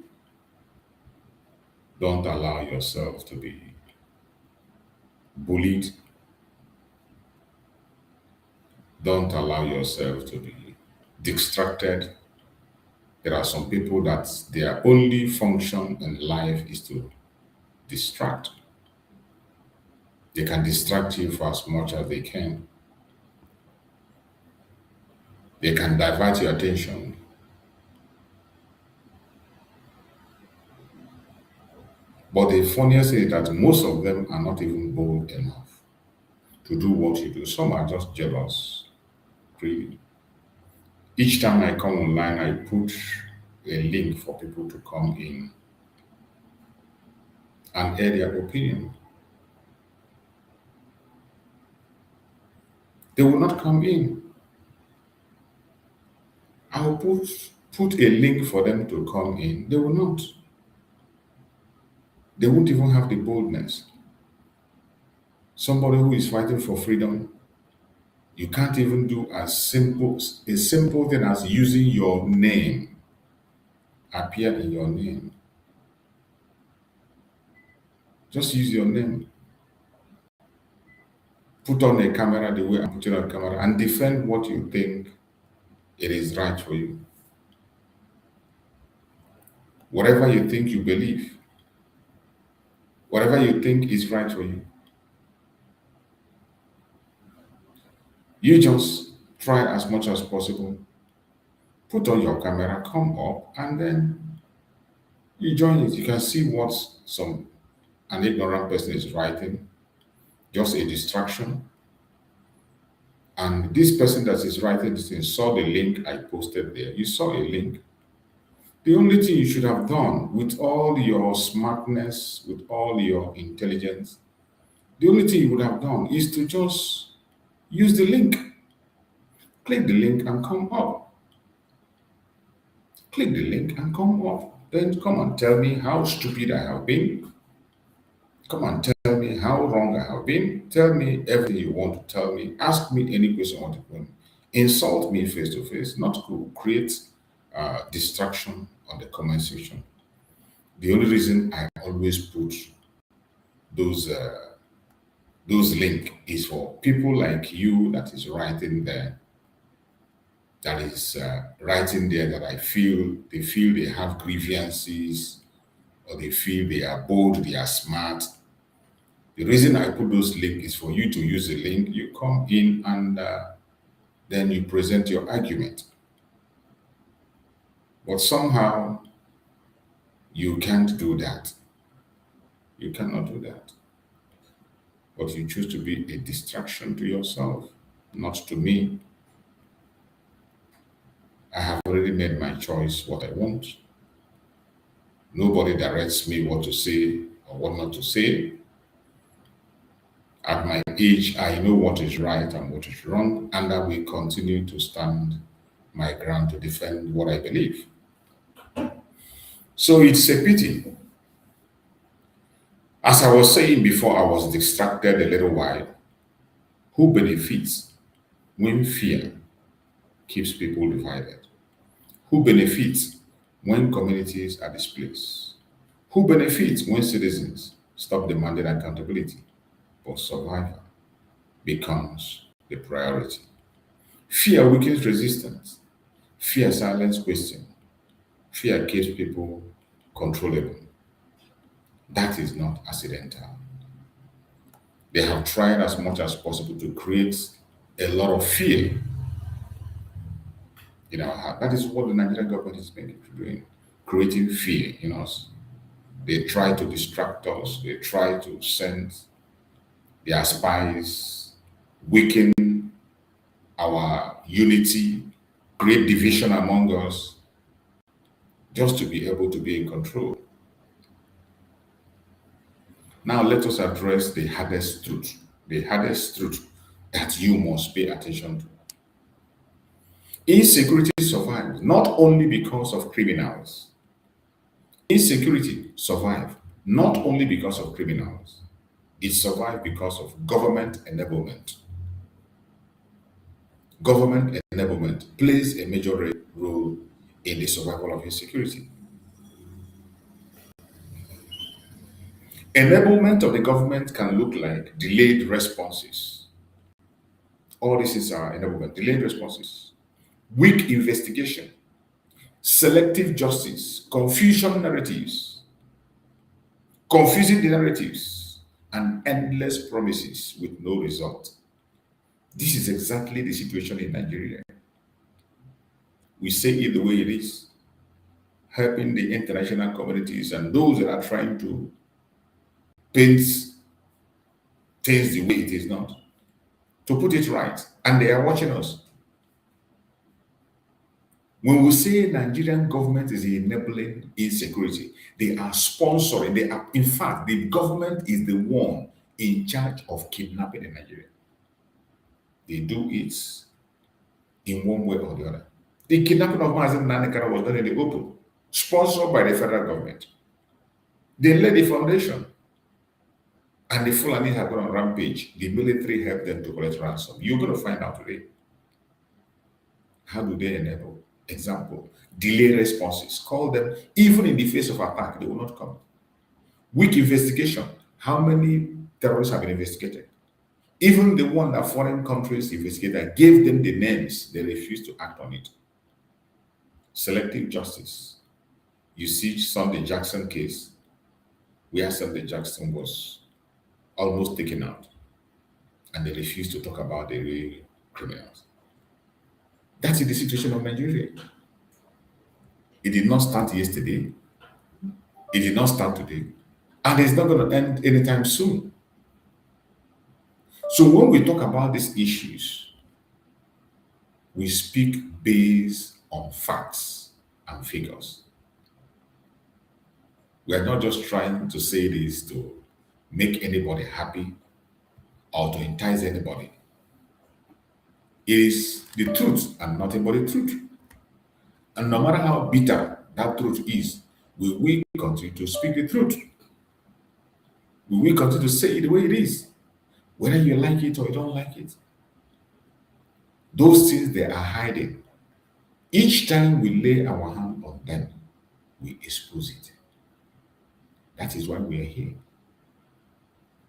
Don't allow yourself to be bullied. Don't allow yourself to be distracted. There are some people that their only function in life is to distract. They can distract you for as much as they can. They can divert your attention. But the funniest thing is that most of them are not even bold enough to do what you do. Some are just jealous, greedy. Each time I come online, I put a link for people to come in and air their opinion. They will not come in. I'll put a link for them to come in. They will not. They won't even have the boldness. Somebody who is fighting for freedom, you can't even do a simple thing as using your name, appear in your name. Just use your name. Put on a camera the way I'm putting on a camera and defend what you think it is right for you. Whatever you think you believe, whatever you think is right for you. You just try as much as possible. Put on your camera, come up, and then you join it. You can see what an ignorant person is writing, just a distraction. And this person that is writing this thing saw the link I posted there. You saw a link. The only thing you should have done with all your smartness, with all your intelligence, the only thing you would have done is to just use the link. Click the link and come up. Click the link and come up. Then come and tell me how stupid I have been. Come and tell me how wrong I have been. Tell me everything you want to tell me. Ask me any question you want to put. Insult me face to face. Not to create distraction on the comment section. The only reason I always put those links is for people like you that is writing there, that I feel they have grievances, or they feel they are bold, they are smart. The reason I put those links is for you to use the link. You come in and then you present your argument. But somehow you can't do that. You cannot do that. But you choose to be a distraction to yourself, not to me. I have already made my choice what I want. Nobody directs me what to say or what not to say. At my age, I know what is right and what is wrong, and I will continue to stand my ground to defend what I believe. So it's a pity. As I was saying before, I was distracted a little while. Who benefits when fear keeps people divided? Who benefits when communities are displaced? Who benefits when citizens stop demanding accountability? But survival becomes the priority. Fear weakens resistance. Fear silences question. Fear keeps people controllable. That is not accidental. They have tried as much as possible to create a lot of fear in our heart. That is what the Nigerian government is doing, creating fear in us. They try to distract us. They try to send their spies, weaken our unity, create division among us, just to be able to be in control. Now let us address the hardest truth that you must pay attention to. Insecurity survives not only because of criminals. Insecurity survives not only because of criminals. It survives because of government enablement. Government enablement plays a major role in the survival of insecurity. Enablement of the government can look like delayed responses. All this is our enablement, delayed responses, weak investigation, selective justice, confusing the narratives, and endless promises with no result. This is exactly the situation in Nigeria. We say it the way it is, helping the international communities and those that are trying to paint things the way it is not, to put it right, and they are watching us. When we say Nigerian government is enabling insecurity, they are sponsoring, in fact, the government is the one in charge of kidnapping in Nigeria. They do it in one way or the other. The kidnapping of Mazen Nanekara was done in the open, sponsored by the federal government. They laid the foundation. And the Fulani have gone on rampage. The military helped them to collect ransom. You're going to find out today. How do they enable? Example, delay responses. Call them, even in the face of attack, they will not come. Weak investigation. How many terrorists have been investigated? Even the one that foreign countries investigated gave them the names, they refused to act on it. Selective justice. You see Sunday Jackson case, where Sunday Jackson was almost taken out, and they refused to talk about the real criminals. That is the situation of Nigeria. It did not start yesterday. It did not start today. And it's not going to end anytime soon. So when we talk about these issues, we speak based on facts and figures. We are not just trying to say this to make anybody happy or to entice anybody. It is the truth and nothing but the truth. And no matter how bitter that truth is, we will continue to speak the truth. We will continue to say it the way it is, whether you like it or you don't like it. Those things they are hiding. Each time we lay our hand on them, we expose it. That is why we are here,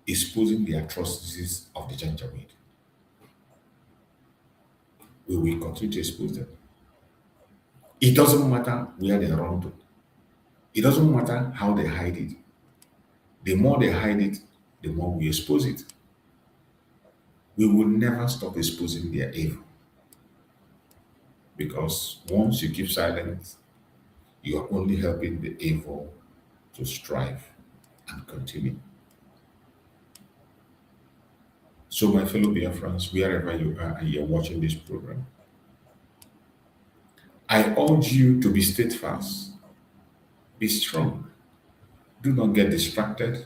exposing the atrocities of the Janjaweed. We will continue to expose them. It doesn't matter where they run to. It doesn't matter how they hide it. The more they hide it, the more we expose it. We will never stop exposing their evil. Because once you keep silent, you are only helping the evil to strive and continue. So, my fellow Biafrans, wherever you are and you're watching this program, I urge you to be steadfast, be strong. Do not get distracted.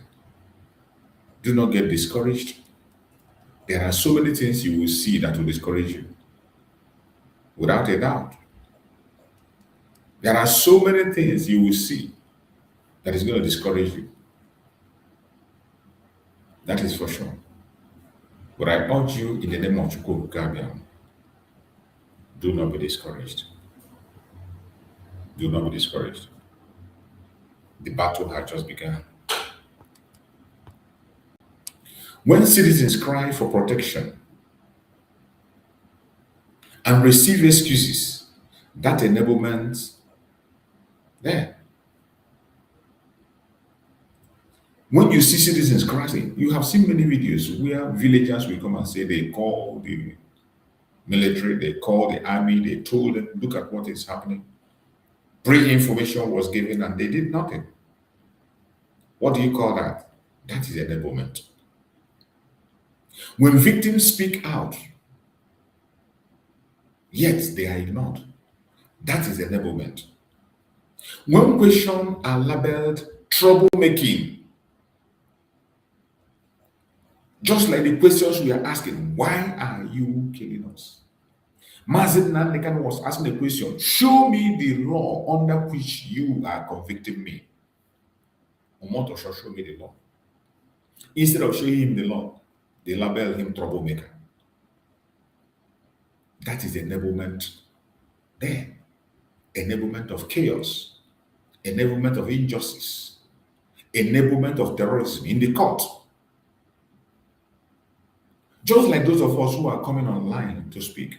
Do not get discouraged. There are so many things you will see that will discourage you. Without a doubt. There are so many things you will see that is going to discourage you. That is for sure. But I urge you in the name of Chukwu Gabiam, do not be discouraged. Do not be discouraged. The battle has just begun. When citizens cry for protection and receive excuses, that enablement there. When you see citizens crying, you have seen many videos where villagers will come and say they call the military, they call the army, they told them, look at what is happening. Pre-information was given and they did nothing. What do you call that? That is enablement. When victims speak out, yet they are ignored, that is enablement. When questions are labeled troublemaking, just like the questions we are asking, why are you killing us? Mazin Nandekan was asking the question, show me the law under which you are convicting me. Omoto shall show me the law. Instead of showing him the law, they label him troublemaker. That is enablement there. Enablement of chaos, enablement of injustice, enablement of terrorism in the court. Just like those of us who are coming online to speak.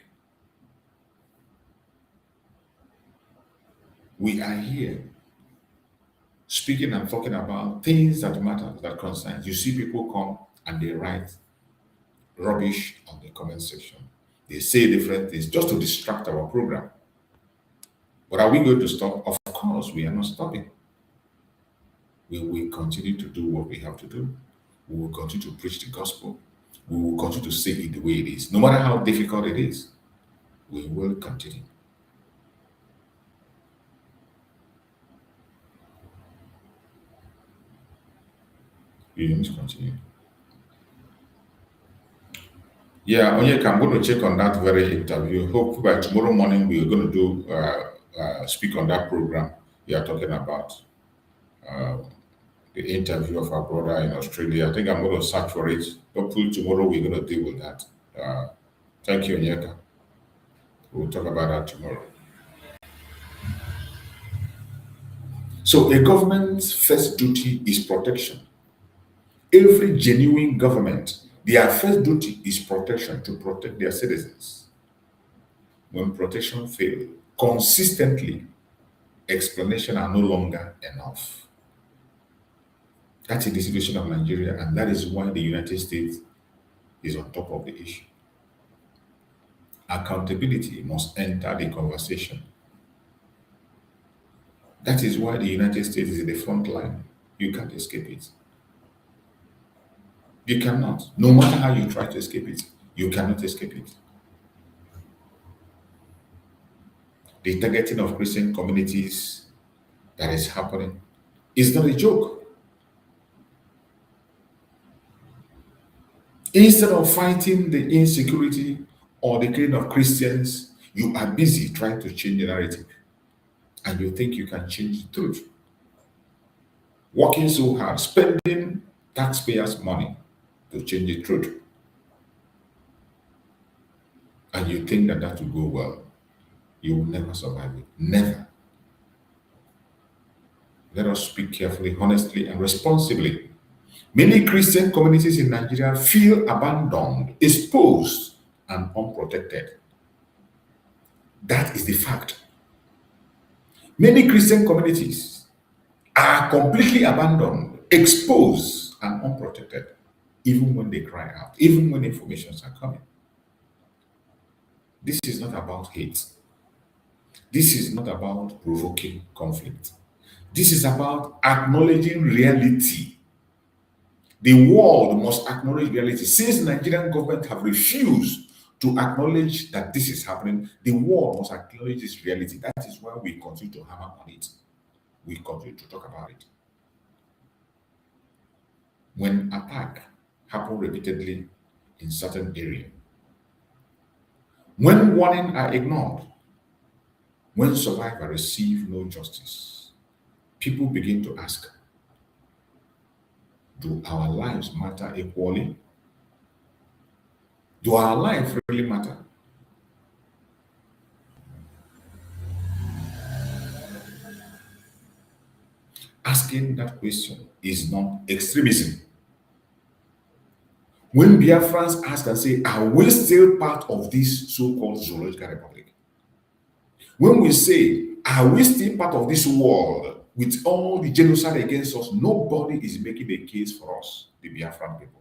We are here speaking and talking about things that matter, that concern. You see people come and they write rubbish on the comment section. They say different things just to distract our program. But are we going to stop? Of course, we are not stopping. We will continue to do what we have to do. We will continue to preach the gospel. We will continue to say it the way it is. No matter how difficult it is, we will continue. You need to continue. Yeah, Onyeka, I'm going to check on that very interview. Hope by tomorrow morning we're going to do speak on that program you are talking about. The interview of our brother in Australia. I think I'm going to search for it. Hopefully tomorrow we're going to deal with that. Thank you, Onyeka. We'll talk about that tomorrow. So a government's first duty is protection. Every genuine government, their first duty is protection, to protect their citizens. When protection fails, consistently, explanations are no longer enough. That is the situation of Nigeria, and that is why the United States is on top of the issue. Accountability must enter the conversation. That is why the United States is in the front line. You can't escape it. You cannot. No matter how you try to escape it, you cannot escape it. The targeting of Christian communities that is happening is not a joke. Instead of fighting the insecurity or the killing of Christians, you are busy trying to change the narrative. And you think you can change the truth. Working so hard, spending taxpayers' money to change the truth. And you think that that will go well. You will never survive it. Never. Let us speak carefully, honestly, and responsibly. Many Christian communities in Nigeria feel abandoned, exposed, and unprotected. That is the fact. Many Christian communities are completely abandoned, exposed, and unprotected, even when they cry out, even when informations are coming. This is not about hate. This is not about provoking conflict. This is about acknowledging reality. The world must acknowledge reality. Since Nigerian government have refused to acknowledge that this is happening, the world must acknowledge this reality. That is why we continue to hammer on it. We continue to talk about it. When attack happen repeatedly in certain area, when warning are ignored, when survivors receive no justice, people begin to ask, do our lives matter equally? Do our life really matter? Asking that question is not extremism. When Biafrans ask and say, are we still part of this so-called zoological republic? When we say, are we still part of this world with all the genocide against us, nobody is making a case for us, the Biafran people.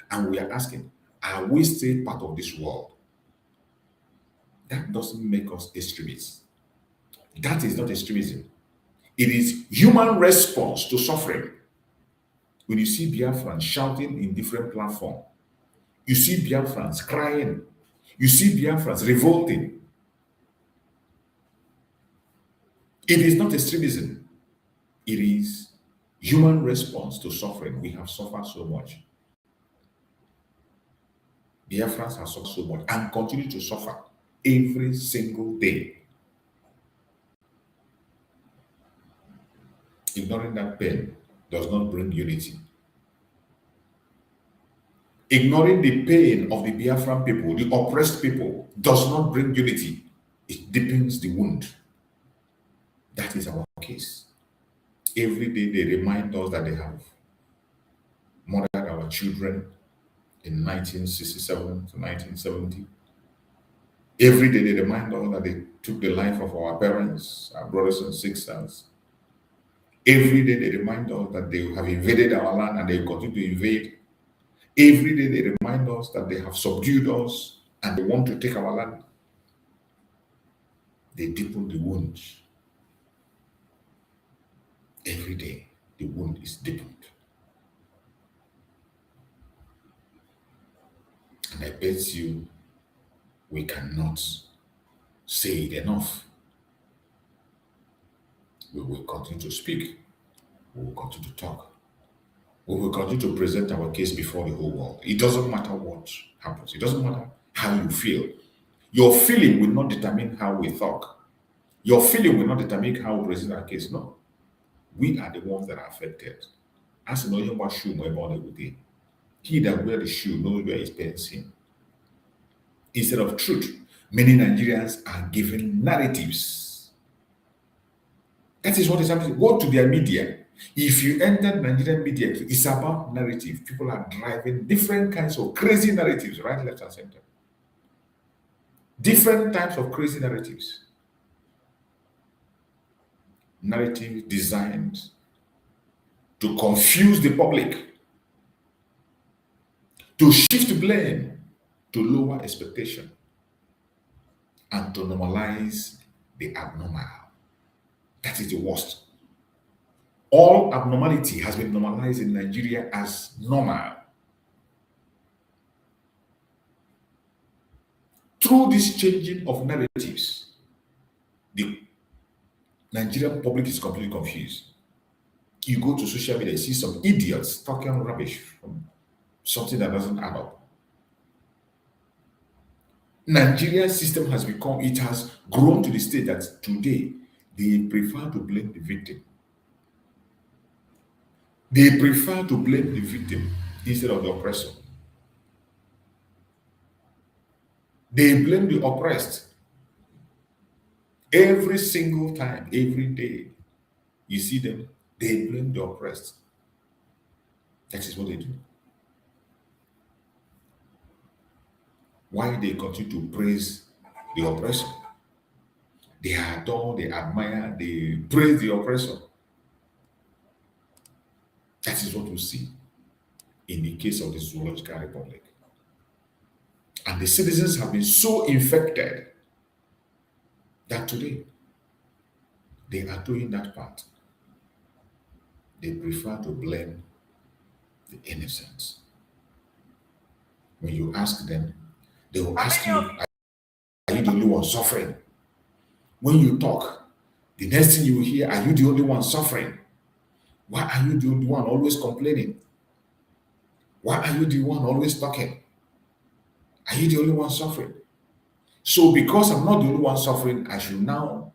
And we are asking, are we still part of this world? That doesn't make us extremists. That is not extremism. It is human response to suffering. When you see Biafrans shouting in different platforms, you see Biafrans crying, you see Biafrans revolting. It is not extremism. It is human response to suffering. We have suffered so much. Biafrans have suffered so much and continue to suffer every single day. Ignoring that pain does not bring unity. Ignoring the pain of the Biafran people, the oppressed people, does not bring unity. It deepens the wound. That is our case. Every day they remind us that they have murdered our children in 1967 to 1970. Every day they remind us that they took the life of our parents, our brothers and sisters. Every day they remind us that they have invaded our land and they continue to invade. Every day they remind us that they have subdued us and they want to take our land. They deepen the wounds. Every day the wound is deepened. And I bet you we cannot say it enough. We will continue to speak. We will continue to talk. We will continue to present our case before the whole world. It doesn't matter what happens. It doesn't matter how you feel. Your feeling will not determine how we talk. Your feeling will not determine how we present our case. No. We are the ones that are affected. As you know, what shoe my body will be. He that wear the shoe knows where his pants in. Instead of truth, many Nigerians are given narratives. That is what is happening. Go to their media. If you enter Nigerian media, it's about narrative. People are driving different kinds of crazy narratives, right, left, and center. Different types of crazy narratives. Narrative designed to confuse the public, to shift blame, to lower expectation, and to normalize the abnormal. That is the worst. All abnormality has been normalized in Nigeria as normal. Through this changing of narratives, the Nigerian public is completely confused. You go to social media, you see some idiots talking rubbish from something that doesn't add up. Nigerian system has grown to the state that today they prefer to blame the victim. They prefer to blame the victim instead of the oppressor. They blame the oppressed. Every single time, every day, you see them They blame the oppressed. That is what they do. Why they continue to praise the oppressor? They adore, they admire, they praise the oppressor. That is what we see in the case of the Zoological Republic. And the citizens have been so infected that today they are doing that part. They prefer to blame the innocents. When you ask them, they will ask you, are you the only one suffering? When you talk, the next thing you will hear, are you the only one suffering? Why are you the only one always complaining? Why are you the one always talking? Are you the only one suffering? So because I'm not the only one suffering, I should now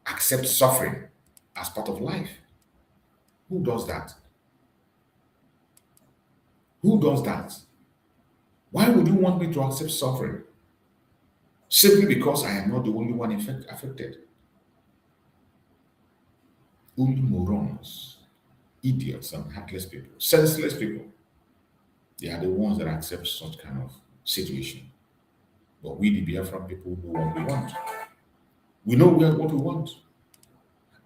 accept suffering as part of life. Who does that? Who does that? Why would you want me to accept suffering? Simply because I am not the only one affected. Only morons, idiots, and heartless people, senseless people, they are the ones that accept such kind of situation. But we, the Biafran people, know what we want. We know what we want.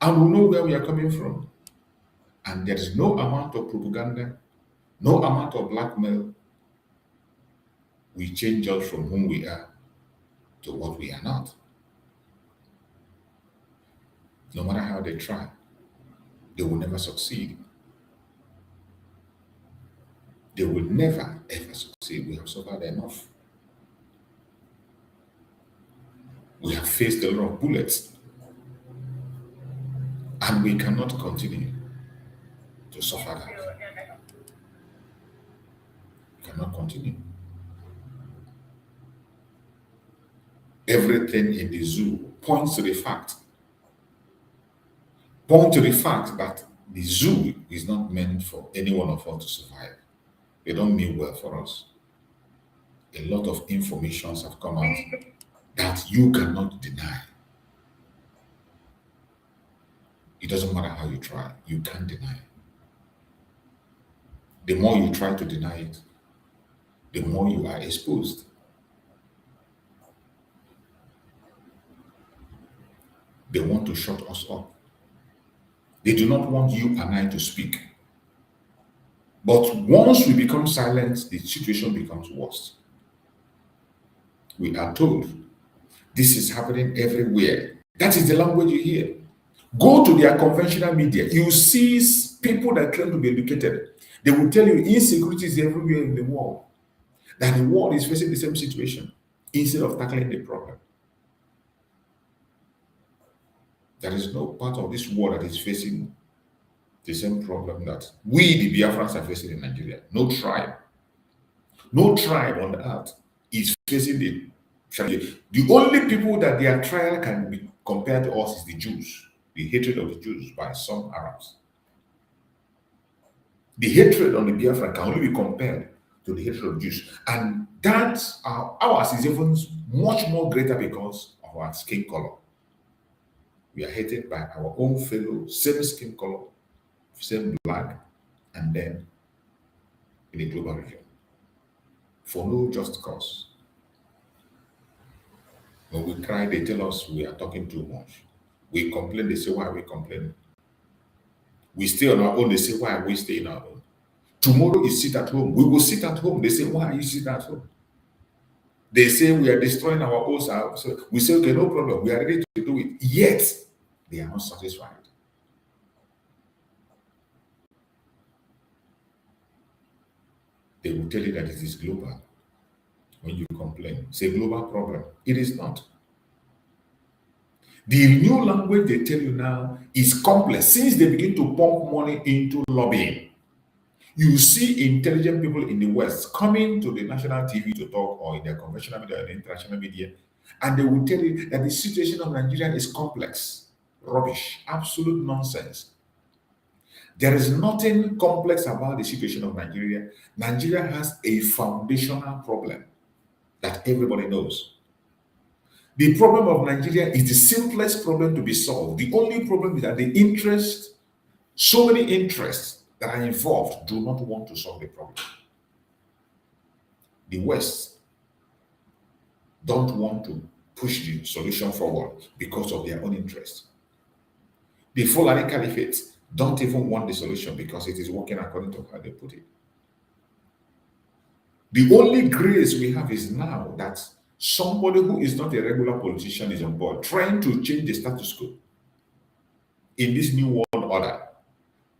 And we know where we are coming from. And there is no amount of propaganda, no amount of blackmail will change us from whom we are to what we are not. No matter how they try, they will never succeed. They will never, ever succeed. We have suffered enough. We have faced a lot of bullets. And we cannot continue to suffer that. We cannot continue. Everything in the zoo points to the fact that the zoo is not meant for any one of us to survive. They don't mean well for us. A lot of informations have come out that you cannot deny. It doesn't matter how you try, you can't deny it. The more you try to deny it, the more you are exposed. They want to shut us up. They do not want you and I to speak. But once we become silent, the situation becomes worse. We are told this is happening everywhere. That is the language you hear. Go to their conventional media. You see people that claim to be educated. They will tell you insecurity is everywhere in the world. That the world is facing the same situation instead of tackling the problem. There is no part of this world that is facing the same problem that we, the Biafrans, are facing in Nigeria. No tribe on earth is facing the challenge. The only people that their trial can be compared to us is the Jews, the hatred of the Jews by some Arabs. The hatred on the Biafran can only be compared to the hatred of Jews. And that ours is even much more greater because of our skin color. We are hated by our own fellow, same skin color, same blood, and then in the global region. For no just cause. When we cry, they tell us we are talking too much. We complain, they say, why are we complaining? We stay on our own, they say, why are we staying on our own? Tomorrow is sit at home. We will sit at home. They say, why are you sitting at home? They say we are destroying our own selves. So we say, okay, no problem. We are ready to do it. Yet, they are not satisfied. They will tell you that it is global. When you complain, it's a global problem. It is not. The new language they tell you now is complex. Since they begin to pump money into lobbying, you see intelligent people in the West coming to the national TV to talk, or in their conventional media or the international media, and they will tell you that the situation of Nigeria is complex. Rubbish. Absolute nonsense. There is nothing complex about the situation of Nigeria. Nigeria has a foundational problem that everybody knows. The problem of Nigeria is the simplest problem to be solved. The only problem is that the interest So many interests that are involved do not want to solve the problem. The West don't want to push the solution forward because of their own interest. The Fulani Caliphate don't even want the solution because it is working according to how they put it. The only grace we have is now that somebody who is not a regular politician is on board, trying to change the status quo in this new world order.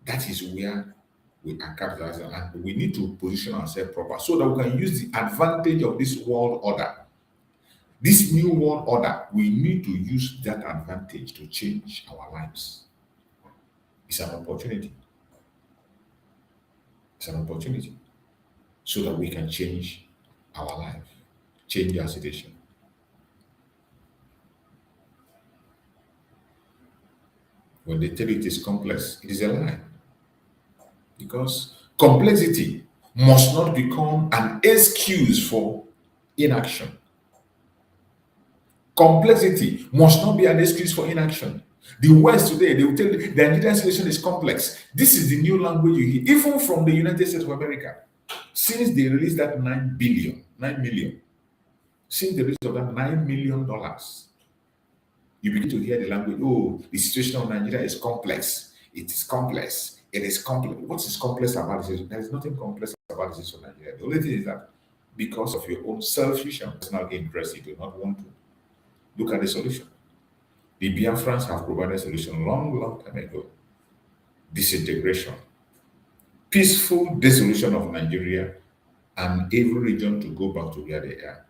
That is where we are capitalizing, and we need to position ourselves proper so that we can use the advantage of this world order. This new world order, we need to use that advantage to change our lives. It's an opportunity. It's an opportunity so that we can change our life, change our situation. When they tell you it is complex, it is a lie. Because complexity must not become an excuse for inaction. Complexity must not be an excuse for inaction. The West today, they will tell you the Nigerian situation is complex. This is the new language you hear, even from the United States of America. Since they released that $9 million, since the release of that $9 million, you begin to hear the language, oh, the situation of Nigeria is complex. It is complex. It is complex. What is complex about this? There is nothing complex about the situation of Nigeria. The only thing is that because of your own selfish and personal interest, you do not want to look at the solution. The Biafrans have provided a solution long time ago. Disintegration. Peaceful dissolution of Nigeria and every region to go back to where they are.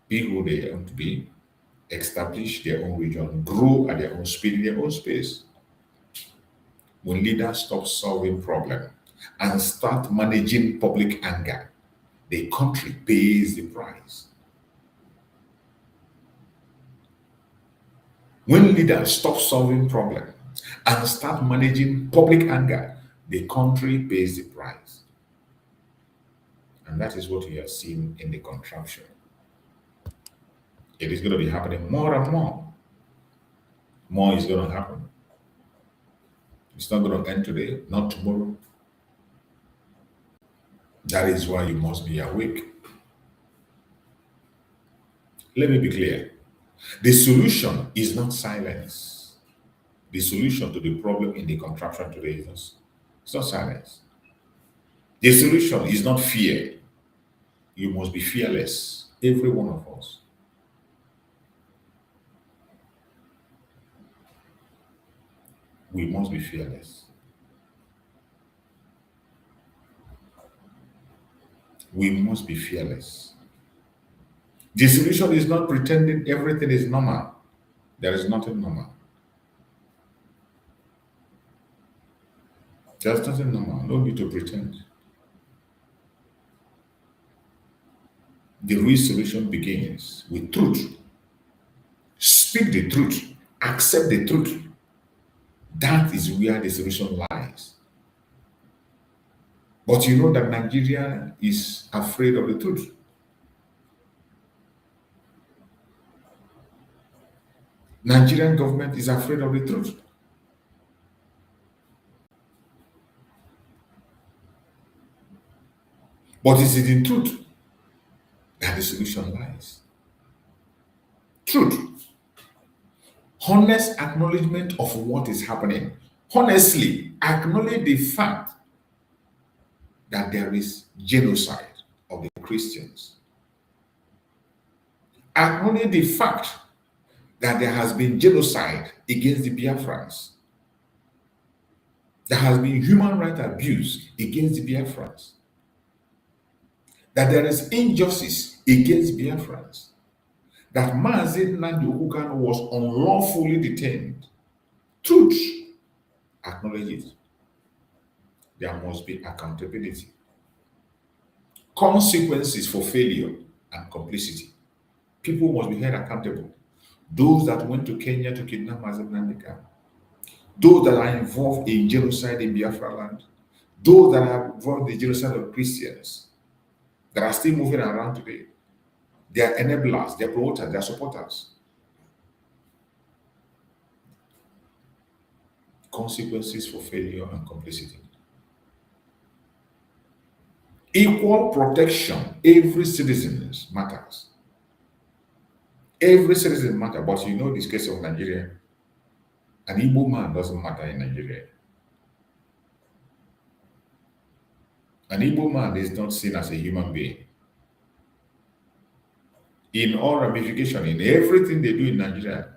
Be who they want to be, establish their own region, grow at their own speed in their own space. When leaders stop solving problems and start managing public anger, the country pays the price. When leaders stop solving problems and start managing public anger, the country pays the price. And that is what we are seeing in the contraption. It is going to be happening more and more. More is going to happen. It's not going to end today, not tomorrow. That is why you must be awake. Let me be clear. The solution is not silence. The solution to the problem in the contraption today is not silence. The solution is not fear. You must be fearless, every one of us. We must be fearless. We must be fearless. The solution is not pretending everything is normal. There is nothing normal. There's nothing normal. No need to pretend. The real solution begins with truth. Speak the truth. Accept the truth. That is where the solution lies. But you know that Nigeria is afraid of the truth. Nigerian government is afraid of the truth. But it is in truth that the solution lies. Truth. Honest acknowledgement of what is happening. Honestly acknowledge the fact that there is genocide of the Christians. Acknowledge the fact that there has been genocide against the Biafrans. There has been human rights abuse against the Biafrans. That there is injustice against Biafrans. That Mazi Nnamdi Kanu was unlawfully detained. Truth. Acknowledge it. There must be accountability. Consequences for failure and complicity. People must be held accountable. Those that went to Kenya to kidnap Mazi Nnamdi Kanu. Those that are involved in genocide in Biafra land. Those that are involved in the genocide of Christians that are still moving around today. They are enablers, they are promoters, they are supporters. consequences for failure and complicity. Equal protection, every citizen matters. Every citizen matters, but you know this case of Nigeria, an Igbo man doesn't matter in Nigeria. An Igbo man is not seen as a human being. In all ramification, in everything they do in Nigeria,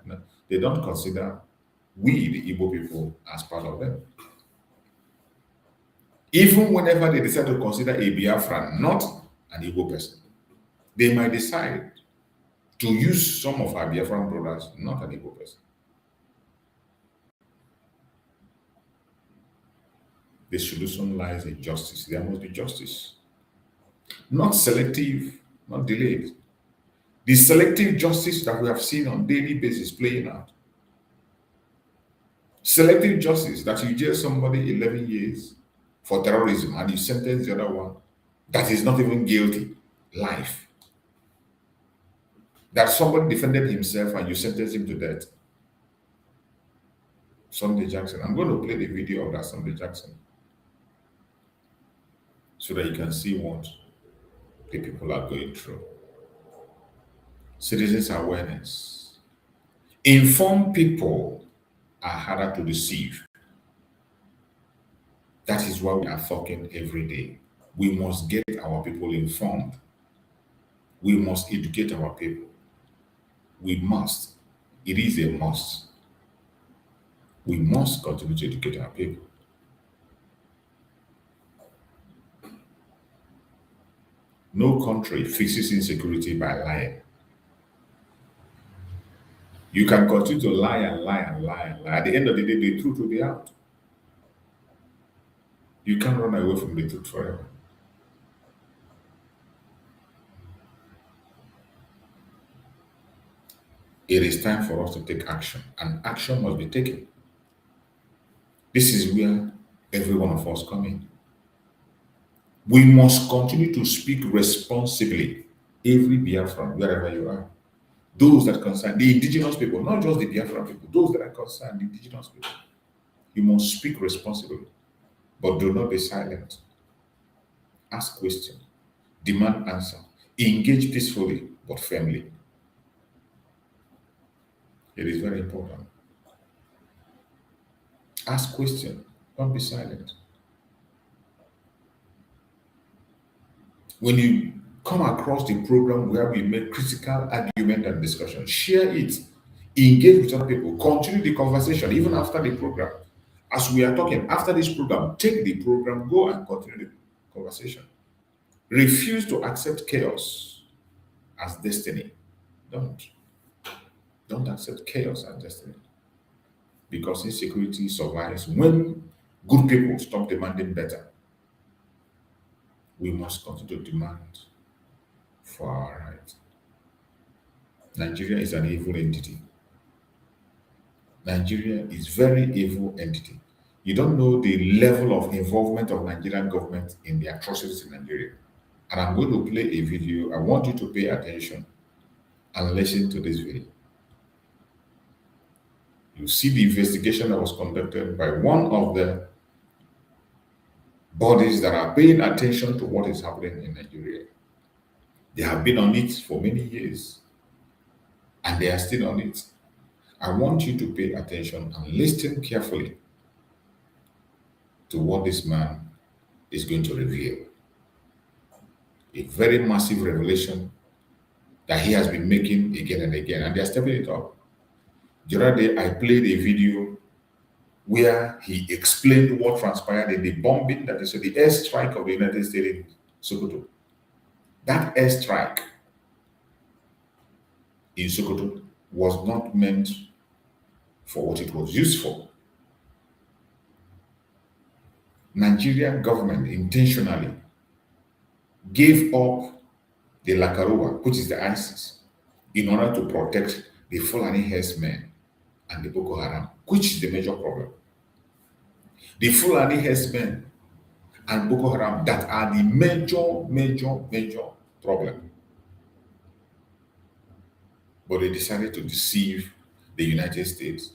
they don't consider we, the Igbo people, as part of them. Even whenever they decide to consider a Biafran not an Igbo person, they might decide to use some of our Biafran brothers, not an Igbo person. The solution lies in justice. There must be justice. Not selective, not delayed. The selective justice that we have seen on daily basis playing out. Selective justice that you jail somebody 11 years for terrorism and you sentence the other one that is not even guilty, life. That somebody defended himself and you sentence him to death. Sunday Jackson. I'm going to play the video of that Sunday Jackson so that you can see what the people are going through. Citizens' awareness. Informed people are harder to deceive. That is why we are talking every day. We must get our people informed. We must educate our people. We must. It is a must. We must continue to educate our people. No country fixes insecurity by lying. You can continue to lie and lie and lie and lie. At the end of the day, the truth will be out. You can't run away from the truth forever. It is time for us to take action, and action must be taken. This is where every one of us come in. We must continue to speak responsibly, every Biafran, wherever you are. Those that concern the indigenous people, not just the Biafran people, those that are concerned, the indigenous people. You must speak responsibly, but do not be silent. Ask questions, demand answer, engage peacefully but firmly. It is very important. Ask questions, don't be silent. When you come across the program where we make critical argument and discussion, share it, engage with other people, continue the conversation even after the program. As we are talking, after this program, take the program, go and continue the conversation. Refuse to accept chaos as destiny. Don't accept chaos as destiny. Because insecurity survives when good people stop demanding better. We must continue to demand for our rights. Nigeria is an evil entity. Nigeria is very evil entity. You don't know the level of involvement of Nigerian government in the atrocities in Nigeria. And I'm going to play a video. I want you to pay attention and listen to this video. You see the investigation that was conducted by one of the bodies that are paying attention to what is happening in Nigeria. They have been on it for many years, and they are still on it. I want you to pay attention and listen carefully to what this man is going to reveal. A very massive revelation that he has been making again and again, and they are stepping it up. The other day, I played a video where he explained what transpired in the bombing, that is the airstrike of the United States in Sokoto. That airstrike in Sokoto was not meant for what it was used for. Nigerian government intentionally gave up the Lakarowa, which is the ISIS, in order to protect the Fulani herdsmen and the Boko Haram, which is the major problem. The Fulani herdsmen and Boko Haram that are the major problem. But they decided to deceive the United States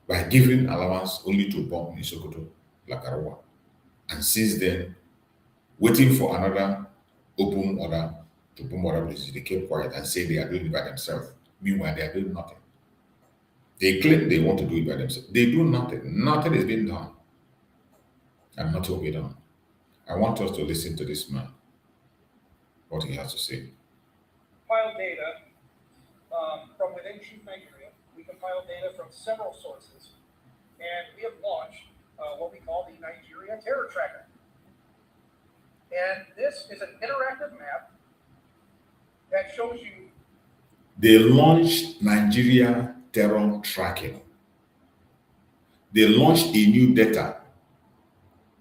by giving allowance only to bomb in Sokoto, Lakarawa. And since then, waiting for another open order to bomb other places, they kept quiet and say they are doing it by themselves. Meanwhile, they are doing nothing. They claim they want to do it by themselves. They do nothing. Nothing is being done. And nothing will be done. I want us to listen to this man, what he has to say. Compile data from within Chief Nigeria. We compile data from several sources, and we have launched what we call the Nigeria Terror Tracker. And this is an interactive map that shows you. They launched Nigeria Terror Tracking. They launched a new data.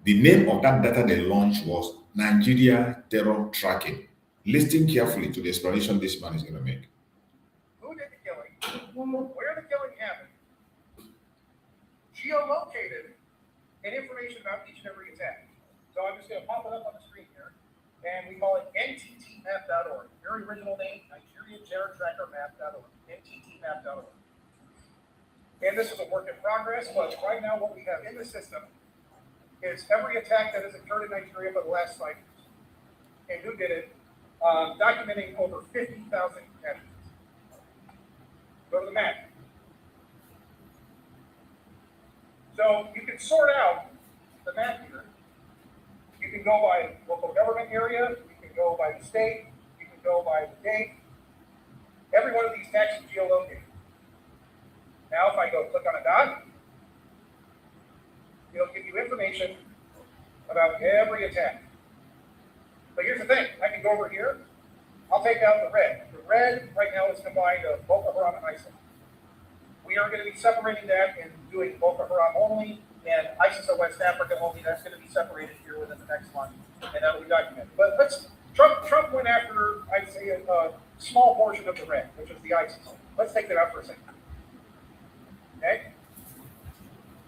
The name of that data they launched was Nigeria Terror Tracking. Listen carefully to the explanation this man is going to make. Who did the killing? Where the killing happened? Geolocated and information about each and every attack. So I'm just going to pop it up on the screen here, and we call it nttmap.org. Very original name, Nigeria Terror Tracker Map.org. nttmap.org. And this is a work in progress, but right now what we have in the system is every attack that has occurred in Nigeria for the last 5 years, and who did it, documenting over 50,000 casualties. Go to the map. So you can sort out the map here. You can go by local government area, you can go by the state, you can go by the date. Every one of these tags is geolocated. Now if I go click on a dot, it'll give you information about every attack. But here's the thing, I can go over here, I'll take out the red. The red right now is combined of Boko Haram and ISIS. We are going to be separating that and doing Boko Haram only and ISIS of West Africa only. That's going to be separated here within the next month, and that will be documented. But Trump went after, I'd say, a small portion of the red, which is the ISIS. Let's take that out for a second. Okay?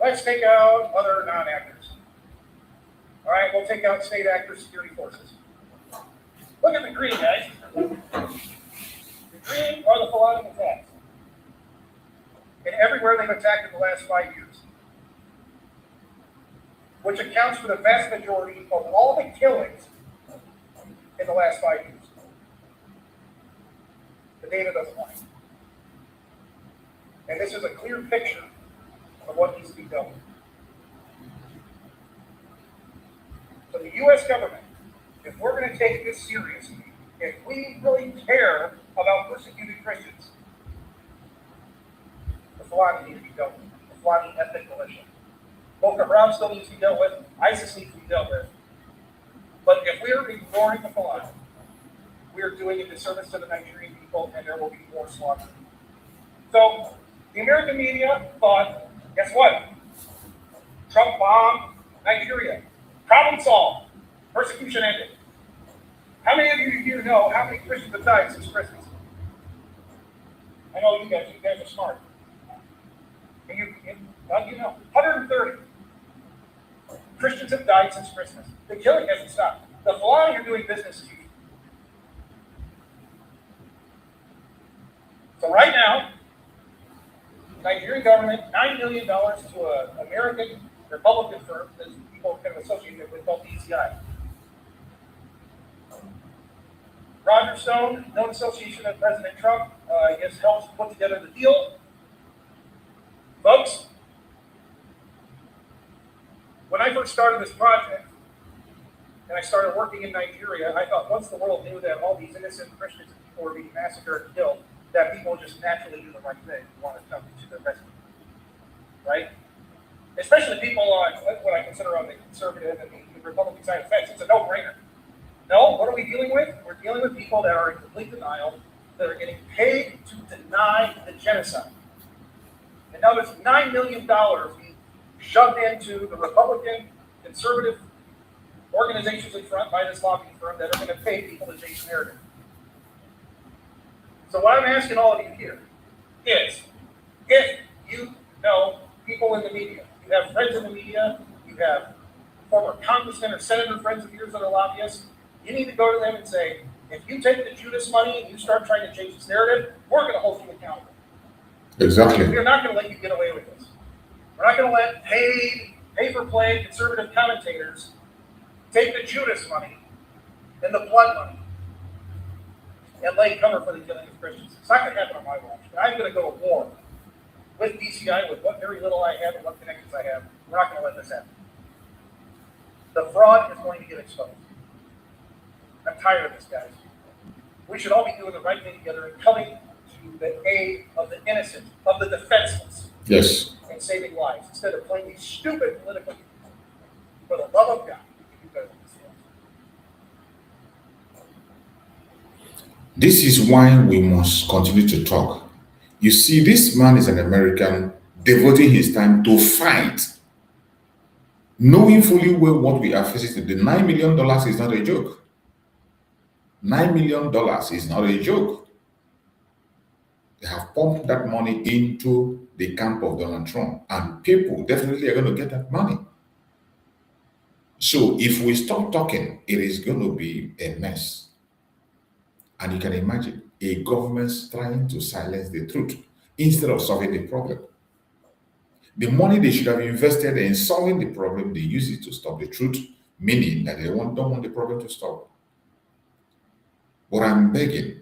Let's take out other non-actors. All right, we'll take out state actors, security forces. Look at the green, guys. The green are the Fulani attacks. And everywhere they've attacked in the last 5 years, which accounts for the vast majority of all the killings in the last 5 years. The data doesn't lie. And this is a clear picture of what needs to be done. So the U.S. government, if we're going to take this seriously, if we really care about persecuted Christians, the Fulani need to be dealt with. The Fulani ethnic militia. Boko Haram still needs to be dealt with. ISIS needs to be dealt with. But if we are ignoring the Fulani, we are doing a disservice to the Nigerian people, and there will be more slaughter. So the American media thought, guess what? Trump bombed Nigeria. Problem solved. Persecution ended. How many of you here know how many Christians have died since Christmas? I know you guys are smart. And you know, 130 Christians have died since Christmas. The killing hasn't stopped. The Fulani are doing business as usual. So right now, the Nigerian government, $9 million to an American Republican firm that people kind of associate it with called DCI. Roger Stone, known association of President Trump, I guess helps put together the deal. Folks, when I first started this project, and I started working in Nigeria, I thought once the world knew that all these innocent Christians and people were being massacred and killed, that people just naturally do the right thing and want to come to their rescue. Right? Especially people on what I consider on the conservative and the Republican side of the fence. It's a no-brainer. No, what are we dealing with? We're dealing with people that are in complete denial, that are getting paid to deny the genocide. And now there's $9 million being shoved into the Republican, conservative organizations in front by this lobbying firm that are going to pay people to change the narrative. So what I'm asking all of you here is, if you know people in the media, you have friends in the media, you have former congressmen or senator friends of yours that are lobbyists, you need to go to them and say, if you take the Judas money and you start trying to change this narrative, we're going to hold you accountable. Exactly. We're not going to let you get away with this. We're not going to let paid, pay-for-play conservative commentators take the Judas money and the blood money and lay cover for the killing of Christians. It's not going to happen on my watch. But I'm going to go to war with DCI, with what very little I have and what connections I have. We're not going to let this happen. The fraud is going to get exposed. I'm tired of this, guys. We should all be doing the right thing together and coming to the aid of the innocent, of the defenseless. Yes. And saving lives instead of playing these stupid political games. For the love of God, we can do better than this. This is why we must continue to talk. You see, this man is an American devoting his time to fight, knowing fully well what we are facing. The $9 million is not a joke. $9 million is not a joke. They have pumped that money into the camp of Donald Trump, and people definitely are going to get that money. So if we stop talking, it is going to be a mess. And you can imagine a government trying to silence the truth instead of solving the problem. The money they should have invested in solving the problem, they use it to stop the truth, meaning that they don't want the problem to stop. But I'm begging,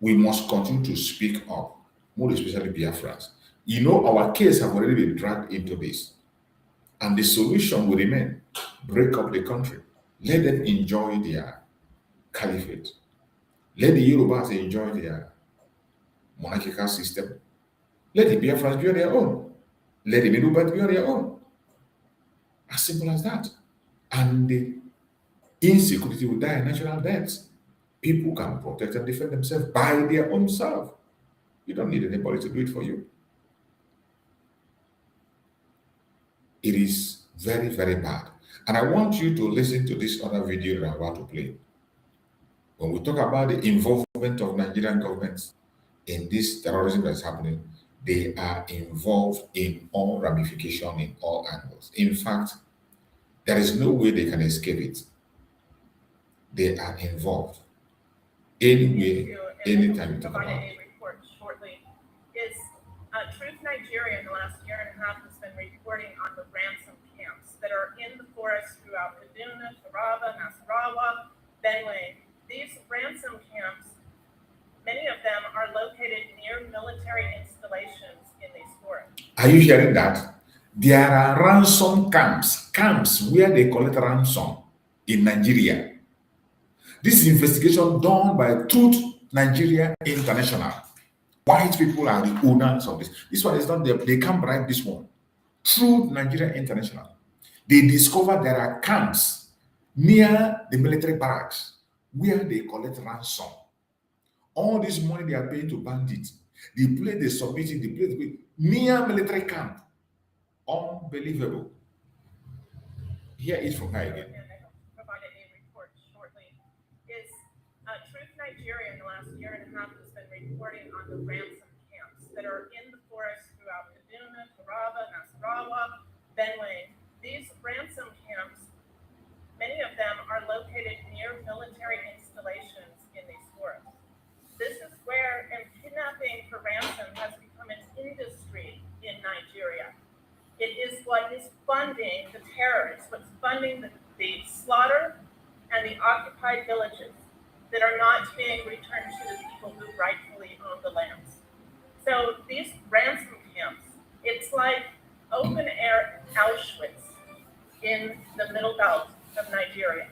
we must continue to speak up, more especially Biafrans. You know, our case have already been dragged into this. And the solution will remain, break up the country. Let them enjoy their caliphate. Let the Yorubas enjoy their monarchical system. Let the Biafrans be on their own. Let the Middle Belt be on their own. As simple as that. And the insecurity will die natural deaths. People can protect and defend themselves by their own self. You don't need anybody to do it for you. It is very, very bad. And I want you to listen to this other video that I'm about to play. When we talk about the involvement of Nigerian governments in this terrorism that's happening, they are involved in all ramifications, in all angles. In fact, there is no way they can escape it. They are involved. Anyway, anytime you talk about it. Report shortly is Truth Nigeria in the last year and a half has been reporting on the ransom camps that are in the forests throughout Kaduna, Taraba, Nasarawa, Benue. These ransom camps, many of them are located near military installations in these forests. Are you hearing that? There are ransom camps where they collect ransom in Nigeria. This is investigation done by Truth Nigeria International. White people are the owners of this. This one is not there. They can't bribe this one. Truth Nigeria International. They discovered there are camps near the military barracks where they collect ransom. All this money they are paying to bandits, the place they submit it, the place near military camp. Unbelievable. Hear it from her again. Provided a report shortly. Is Truth Nigeria in the last year and a half has been reporting on the ransom camps that are in the forests throughout Kaduna, Taraba, Nasarawa, Benue. These ransom camps, many of them are located near military installations in these forests. This is where kidnapping for ransom has become an industry in Nigeria. It is what is funding the terrorists, what's funding the slaughter and the occupied villages that are not being returned to the people who rightfully own the lands. So these ransom camps, it's like open air Auschwitz in the middle belt of Nigeria.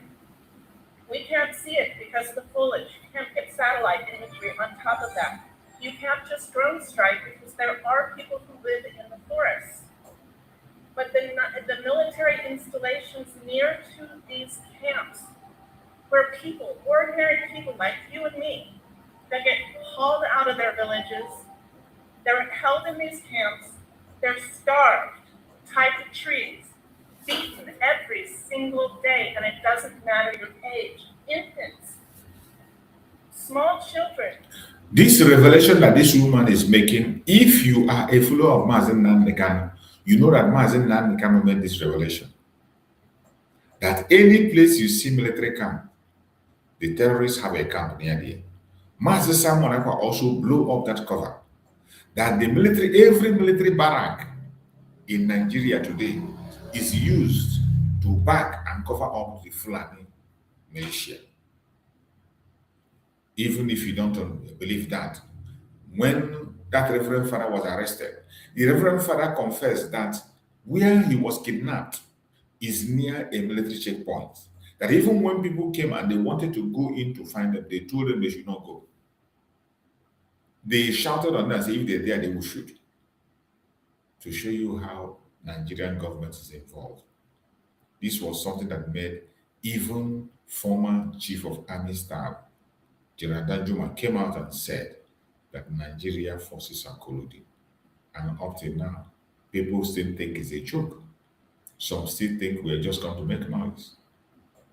We can't see it because of the foliage. You can't get satellite imagery on top of that. You can't just drone strike because there are people who live in the forests. But the military installations near to these camps, where people, ordinary people like you and me, that get hauled out of their villages, they're held in these camps, they're starved, tied to trees, beaten every single day, and it doesn't matter your age. Infants, small children. This revelation that this woman is making, if you are a follower of Mazen Nnamdi, you know that Mazen Nnamdi made this revelation. That any place you see military camp, the terrorists have a camp near there. Mazen Samonaka also blew up that cover. That the military, every military barrack in Nigeria today is used to back and cover up the Fulani militia. Even if you don't believe that, when that Reverend Father was arrested, the Reverend Father confessed that where he was kidnapped is near a military checkpoint. That even when people came and they wanted to go in to find them, they told them they should not go. They shouted on them and said if they're there, they will shoot. To show you how Nigerian government is involved. This was something that made even former Chief of Army Staff, General Danjuma, came out and said that Nigeria forces are colluding. And up till now, people still think it's a joke. Some still think we're just going to make noise.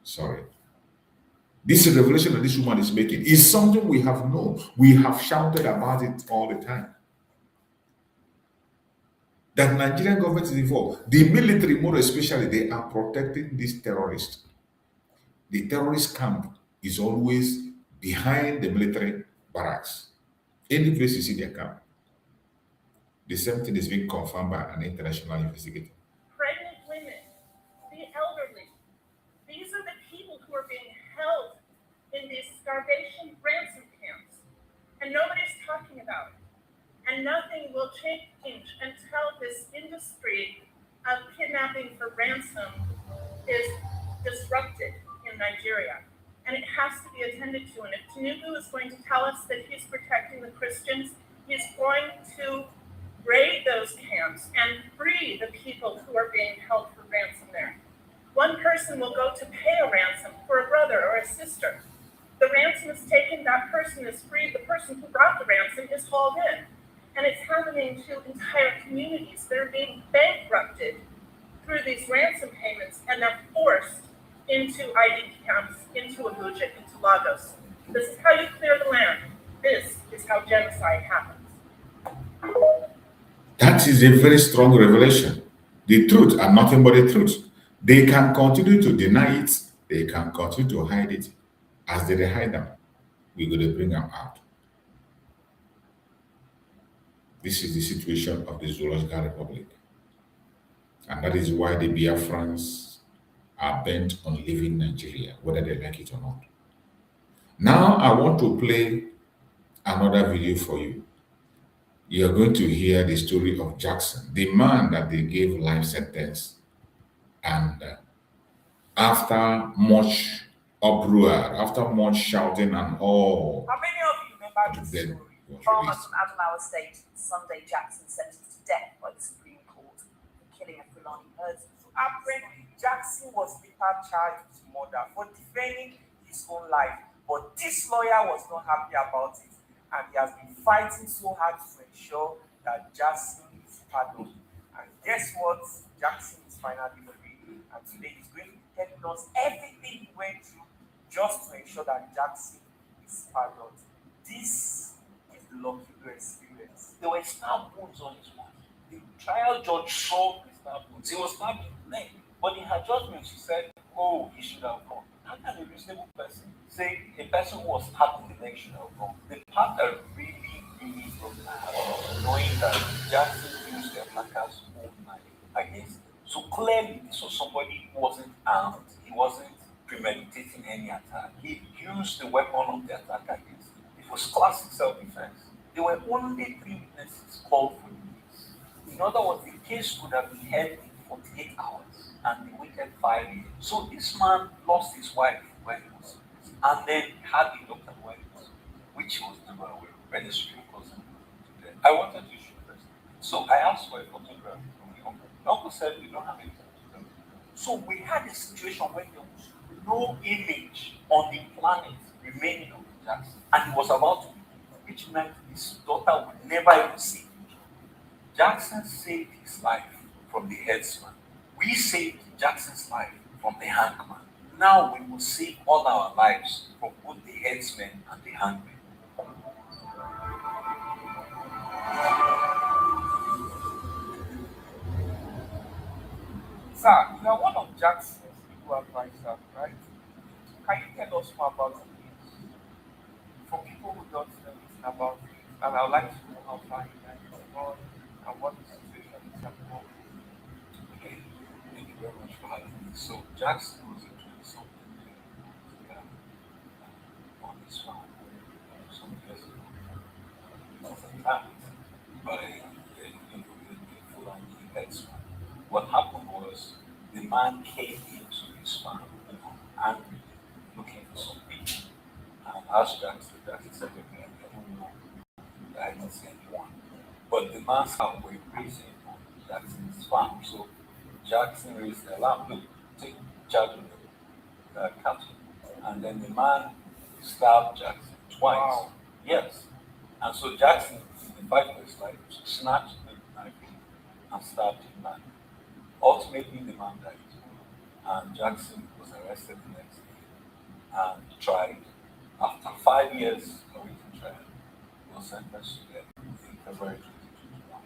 Sorry. This revelation that this woman is making is something we have known. We have shouted about it all the time. That Nigerian government is involved. The military, more especially, they are protecting these terrorists. The terrorist camp is always behind the military barracks. Any place you see their camp. The same thing is being confirmed by an international investigator. Pregnant women, the elderly, these are the people who are being held in these starvation ransom camps. And nobody's talking about it. And nothing will change until this industry of kidnapping for ransom is disrupted in Nigeria. And it has to be attended to. And if Tinubu is going to tell us that he's protecting the Christians, he's going to raid those camps and free the people who are being held for ransom there. One person will go to pay a ransom for a brother or a sister. The ransom is taken, that person is freed, the person who brought the ransom is hauled in. And it's happening to entire communities that are being bankrupted through these ransom payments, and they're forced into ID camps, into Abuja, into Lagos. This is how you clear the land. This is how genocide happens. That is a very strong revelation. The truth and nothing but the truth. They can continue to deny it. They can continue to hide it. As they hide them, we're going to bring them out. This is the situation of the Zoological Republic. And that is why the Biafrans are bent on leaving Nigeria, whether they like it or not. Now I want to play another video for you. You're going to hear the story of Jackson, the man that they gave life sentence. And after much uproar, after much shouting and all, how many of you remember this story? Farmer from Adamawa State, Sunday Jackson sentenced to death by the Supreme Court for killing a Fulani herdsman. Apparently, Jackson was later charged with murder for defending his own life, but this lawyer was not happy about it, and he has been fighting so hard to ensure that Jackson is pardoned. And guess what? Jackson is finally free, and today he's going to be telling us everything he went through just to ensure that Jackson is pardoned. This is the Lucky experience. There were stab wounds on his wife. The trial judge saw the stab wounds. He was stabbed in the leg. But in her judgment, she said, oh, he should have gone. How can a reasonable person say a person who was stabbed in the leg should have gone? The part that really broke my heart, knowing that Jackson used the attacker's own knife against him. So clearly, this was somebody who wasn't armed. He wasn't premeditating any attack. He used the weapon of the attack against him. It was classic self-defense. There were only 3 witnesses called for the case. In other words, the case could have been held in 48 hours and they waited 5 years. So this man lost his wife when he was in prison, and then had a doctor when he was in prison, which he was never aware of. When the Supreme Court sent him to death, I wanted to shoot first. So I asked for a photograph from the uncle. The uncle said, we don't have any photograph. So we had a situation where there was no image on the planet remaining of Jackson, and he was about to be killed, which meant his daughter would never even see him. Jackson saved his life from the headsman. We saved Jackson's life from the hangman. Now we will save all our lives from both the headsman and the hangman. Sir, you are one of Jackson's legal advisors, right? Can you tell us more about the case? For people who don't know anything about it, and I would like to know how far you guys have gone and what the situation is at the moment. So Jackson was a 20-something guy on his farm some years ago. He was attacked by a Fulani headsman. What happened was the man came into his farm, angry, looking for some people, and asked Jackson. Jackson said, "Okay, I don't know. I didn't see anyone." But the man's cow were grazing on Jackson's farm, so Jackson raised the alarm. Look, take charge of the cattle. And then the man stabbed Jackson twice. Wow. Yes. And so Jackson, in the fight for his life, snatched the knife and stabbed him back. Ultimately, the man died. And Jackson was arrested the next day and tried. After 5 years awaiting trial, he was sentenced to death in February 2021.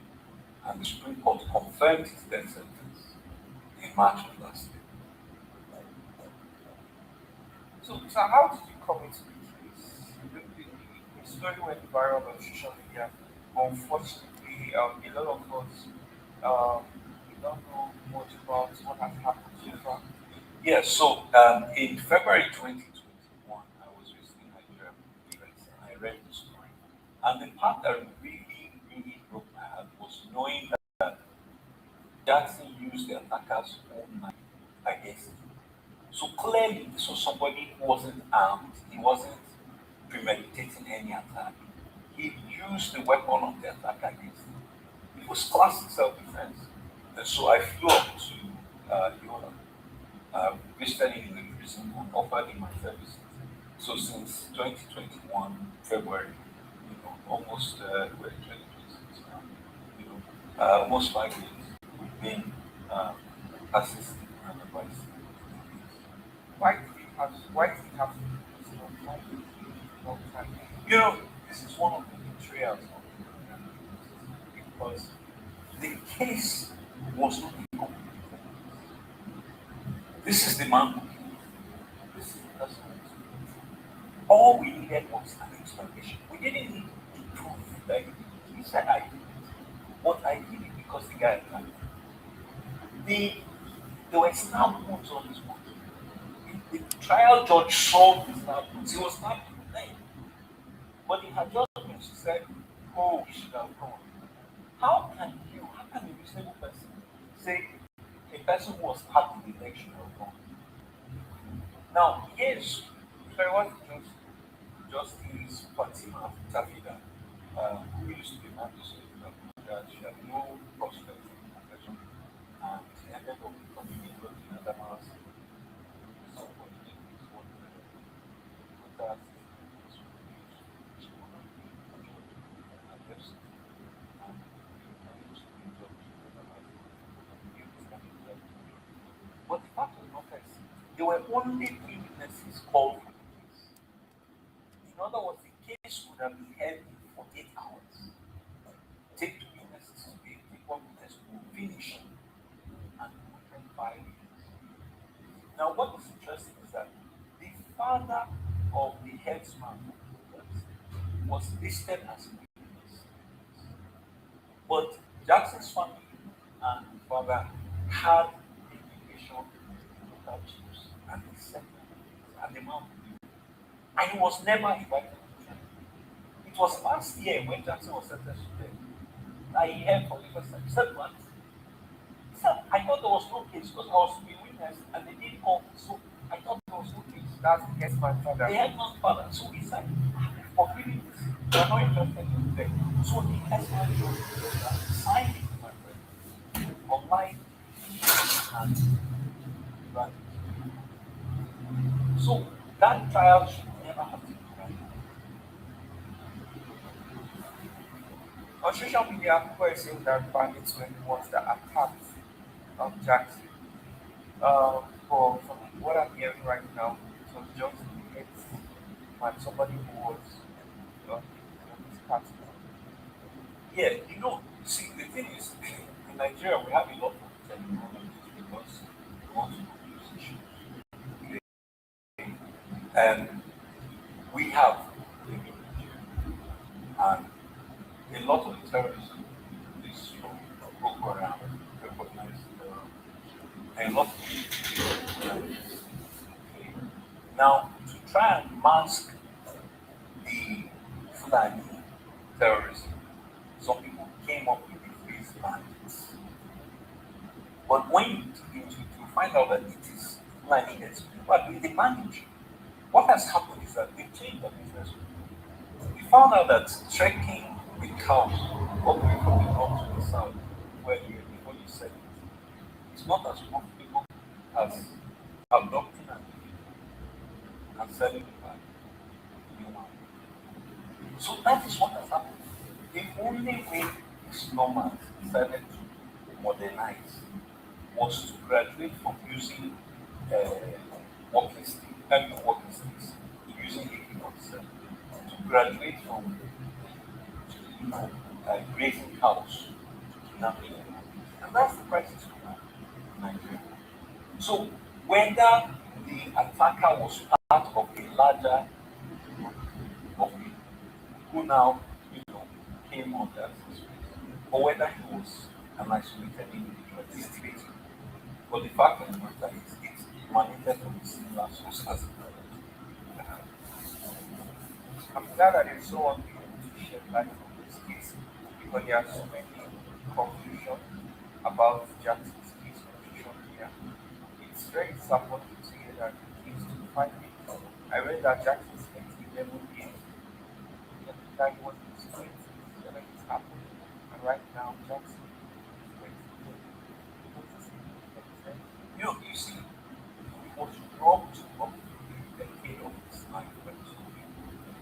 And the Supreme Court confirmed his death sentence in March of last year. So how did you come into the case? The story went viral on social media. Unfortunately, a lot of us we don't know much about what has happened so far. Yes, so in February 2021, I was visiting Nigeria for events and I read the story. And the part that really, really broke my heart was knowing that Jackson used the attacker's own knife against him. So clearly, this was somebody who wasn't armed, he wasn't premeditating any attack. He used the weapon of the attack against him. It was classic self defense. And so I flew up to Yola, visited him in the prison, and offered him my services. So since 2021, February, almost we're in 2026 now, almost 5 years, we've been assisting and advising. Why did it have to be so long time? This is one of the betrayals of the organization because the case was not a complete. This is the man who killed him. This is the person who killed him. All we needed was an explanation. We didn't need to prove that he said I did it. But I did it because the guy attacked me. There were stab wounds on his body. The trial judge saw the stab wounds. He was stabbed in the leg. But in her judgment, she said, "Oh, we should have gone." How can a reasonable person say a person who was stabbed in the leg should have gone? Now, yes, So what Justice Fatima Tafida, who used to be magistrate, that she had no prospect in the profession, and she ended up becoming a work in Adama's but the fact was not first. There were only 3 witnesses called for the case. In other words, the case would have been held in 48 hours. Take 2 witnesses today, take 1 witness to finish, and we 5 years. Now, what is interesting is that the father of the headsman was listed as a witness. But Jackson's family and the father had indication in local chiefs and the second and the man. And he was never invited to trial. It was last year when Jackson was sentenced to death that he heard for the first time. He said, "What?" He said, "I thought there was no case because I was to be witness and they didn't call me. So I thought there was no case." that's the case my father? They had no father. So he said, "For giving this, they are not interested in the death." So the headman signed it, my friend, online and right. So that trial should never have been done. On social media, people are saying that bandits were the ones that attacked Jackson. From what I'm hearing right now, it was just the hits and somebody who was his partner. Yeah, see, the thing is, in Nigeria, we have a lot of technologies because we want to produce issues. And we have in Nigeria, and a lot of the terrorists is from Boko Haram, recognized, and a lot of Okay. Now, to try and mask the Fulani terrorism, some people came up with the phrase bandits. But when you dig into it, you find out that it is Fulani heads. But with the banditry, what has happened is that they've changed the business. We found out that trekking with cows all the way from the north to the south, where you before you said it, it's not as profitable as adopting and selling the bag. You know. So that is what has happened. The only way these nomads decided to modernize was to graduate from using walking stick, walking sticks, to using AK-47, to graduate from grazing cows to kidnapping, and that's the crisis we have in Nigeria. So whether the attacker was part of a larger group of people who now, came on that space, or whether he was an isolated individual, it is debatable. But the fact of the matter is, it emanated from a similar source as I'm glad that it's so unable to shed light on this case because there are so many confusion about Jackson's case confusion here. It's very disappointing to hear that the case took 5 years. I read that Jackson spent 11 years. That was his 20s when it happened. And right now, Jackson is 20 years. you see, he was robbed of a decade of his life.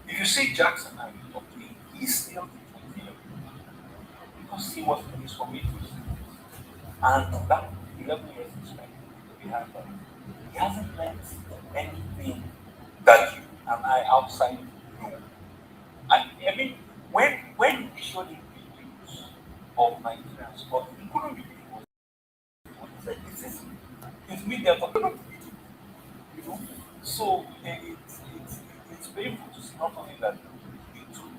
If you see Jackson and you talk to him, he's still 20 years because he was in his formative years. And that 11 years he spent behind that, he hasn't learned anything that you and I outside know. I mean, when we showed him videos of Nigerians, but he couldn't believe what he said. It's media talking about it, you know. So it's painful to see not only that it took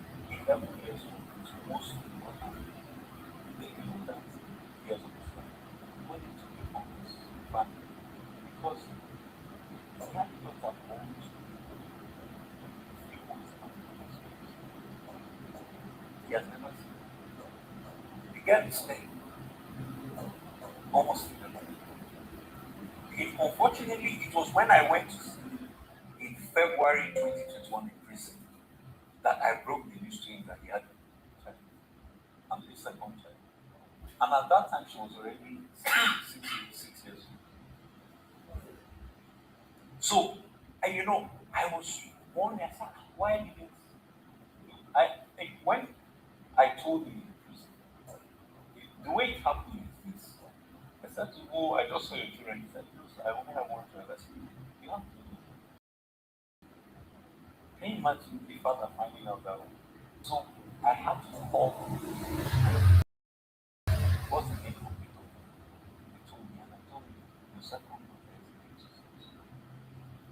11 years to most people they know that years of his life when it took the Congress back because he had not that old he has never seen. The girl is staying almost 11 years. Unfortunately, it was when I went to see in February 2021 in prison that I broke the news to him that he had a child and the second child. And at that time, she was already 6 years old. So, I was wondering, I said, why didn't when I told him in prison, the way it happened is this. I said to him, oh, I just saw your children. He said, I only have one child. I said, you have to. Can you imagine the father finding out that? So I had to call. What's the name of it? He told me, and I told him the second one.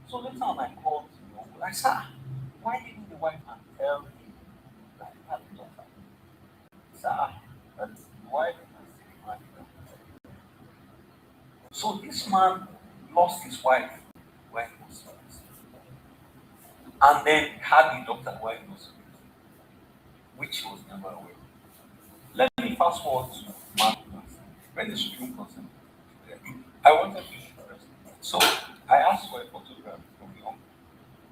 So later on, I called the uncle. I said, why didn't the wife tell him that he had a daughter? He said, that the wife has married her. So this man lost his wife when he was 17, and then had the daughter while he was 17, which he was never aware of. Let me fast forward to March when the Supreme Court said, I wanted to shoot arrest. So I asked for a photograph from the uncle.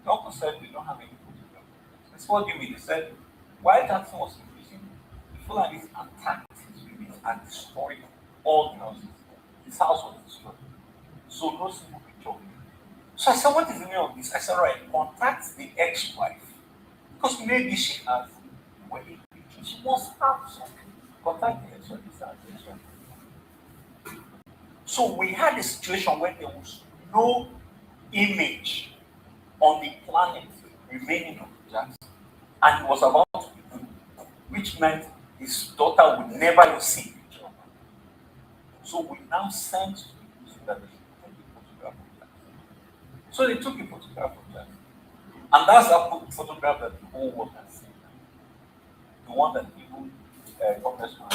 The uncle said, we don't have any photograph. I said, what do you mean? He said, while Jackson was in prison, the Fulanis attacked his unit and destroyed all the houses. His house was destroyed. So no single picture of him. So I said, what is the meaning of this? I said, right, contact the ex-wife. Because maybe she has wedding pictures. She must have something. Contact the ex-wife. So we had a situation where there was no image on the planet remaining of Jackson. And he was about to be born, which meant his daughter would never see a picture of him. So we now sent to the police that they should take a photograph of Jackson. So they took a photograph of Jackson. And that's that photograph that the whole world has seen. The one that even Congressman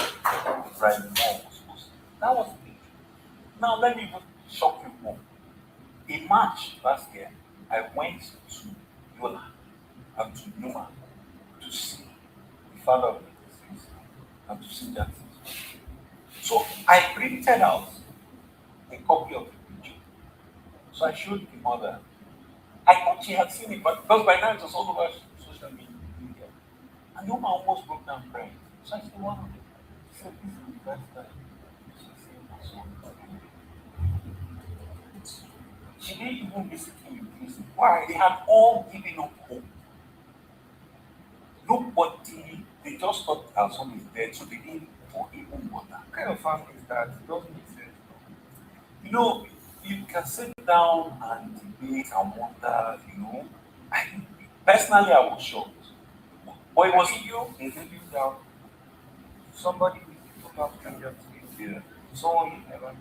Brian Moore was posting. That was the picture. Now let me even shock you more. In March last year, I went to Yola and to Numa to see the father of the deceased and to see Jackson. So I printed out a copy of the picture. So I showed the mother. I thought she had seen it, but because by now it was all over social media. And the woman almost broke down crying. So I said, wow. She said, this is the first time she's seen her son. She didn't even visit him in prison. Why? They had all given up hope. Nobody, they just thought our son is dead, so they didn't for even bother. What kind of family is that? It doesn't make sense. You know, you can sit down and debate and wonder, I, personally, I was shocked. But it was You Mhm. you down somebody with total stranger to you, Yeah. someone you never met.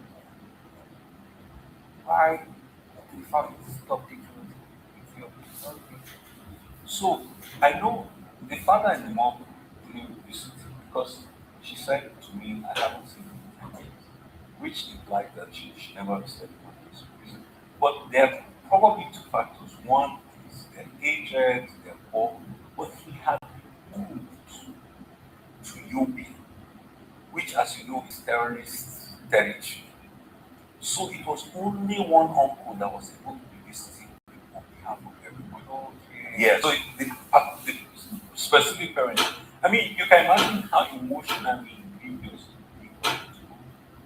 Why the family stop taking with you? So I know the father and the mom didn't visit because she said to me, I haven't seen him in years, which implied that she never visited him. But there are probably two factors. One is they're aged, they're poor, but he had moved to UB, which, as you know, is terrorist territory. So it was only one uncle that was able to be visiting on behalf of everybody. Okay. Yeah, so the specific parents, I mean, you can imagine how emotionally grievous people